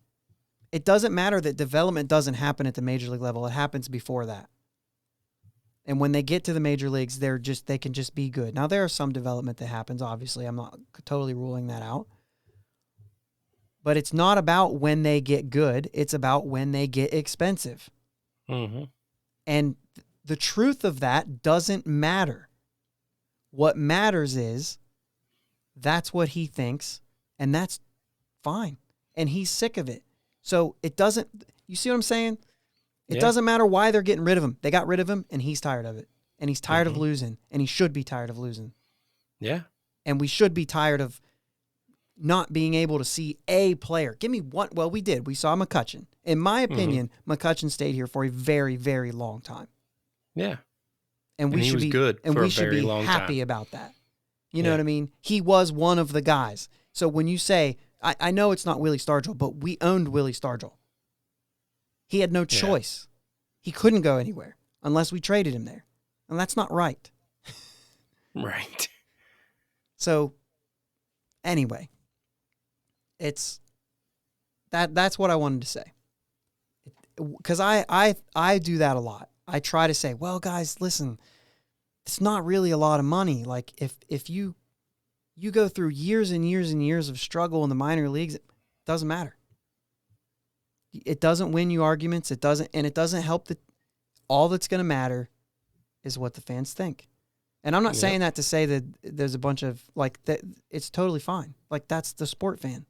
It doesn't matter that development doesn't happen at the major league level. It happens before that. And when they get to the major leagues, they can just be good. Now, there is some development that happens, obviously. I'm not totally ruling that out. But it's not about when they get good. It's about when they get expensive. Mm-hmm. And the truth of that doesn't matter. What matters is that's what he thinks, and that's fine. And he's sick of it. So it doesn't, you see what I'm saying? It doesn't matter why they're getting rid of him. They got rid of him, and he's tired of it. And he's tired of losing, and he should be tired of losing. Yeah. And we should be tired of not being able to see a player. Give me one. Well, we did. We saw McCutchen. In my opinion, McCutchen stayed here for a very, very long time. Yeah. And we he should was be good and for we a should very be long happy time. about that. You know what I mean? He was one of the guys. So when you say, I know it's not Willie Stargell, but we owned Willie Stargell. He had no choice. He couldn't go anywhere unless we traded him there. And that's not right. Right. So anyway, that's what I wanted to say. Because I do that a lot. I try to say, well, guys, listen, it's not really a lot of money. Like if you go through years and years and years of struggle in the minor leagues, it doesn't matter. It doesn't win you arguments. It doesn't help. All that's going to matter is what the fans think. And I'm not saying that to say that there's a bunch of like that. It's totally fine. Like that's the sport fan.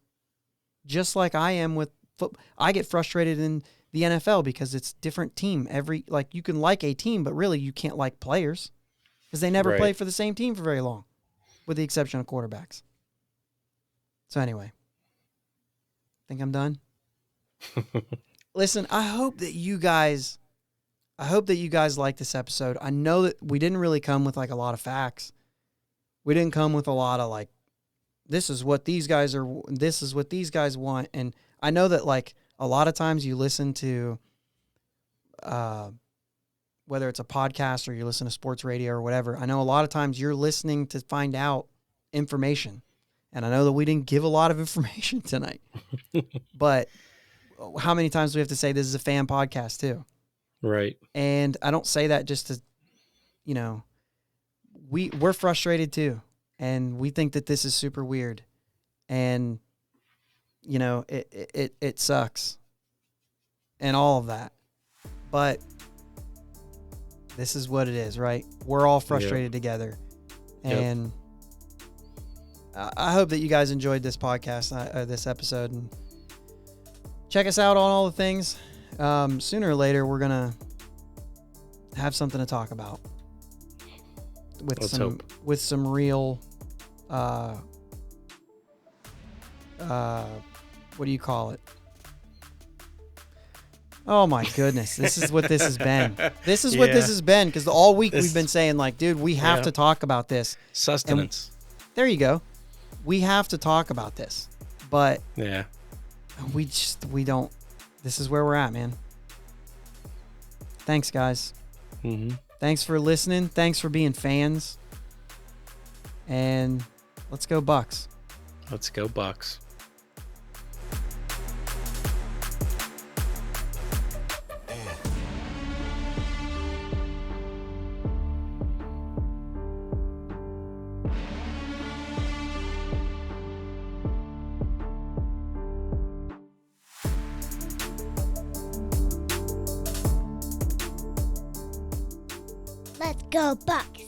Just like I am with football. I get frustrated in the NFL because it's different team. You can like a team, but really you can't like players because they never play for the same team for very long, with the exception of quarterbacks. So anyway, think I'm done. Listen, I hope that you guys like this episode. I know that we didn't really come with like a lot of facts. We didn't come with a lot of like, this is what these guys want. And I know that like a lot of times you listen to, whether it's a podcast or you listen to sports radio or whatever, I know a lot of times you're listening to find out information. And I know that we didn't give a lot of information tonight, but how many times do we have to say this is a fan podcast too? Right. And I don't say that just to, you know, we're frustrated too. And we think that this is super weird. And, you know, it sucks. And all of that. But this is what it is, right? We're all frustrated together. And I hope that you guys enjoyed this podcast, this episode. And check us out on all the things. Sooner or later, we're going to have something to talk about. With some real, what do you call it? Oh my goodness. This is what this has been. This is what this has been. Because all week we've been saying like, dude, we have to talk about this. Sustenance. And there you go. We have to talk about this. But we don't. This is where we're at, man. Thanks, guys. Mm-hmm. Thanks for listening. Thanks for being fans. And let's go Bucks. Let's go Bucks. Let's go Bucks.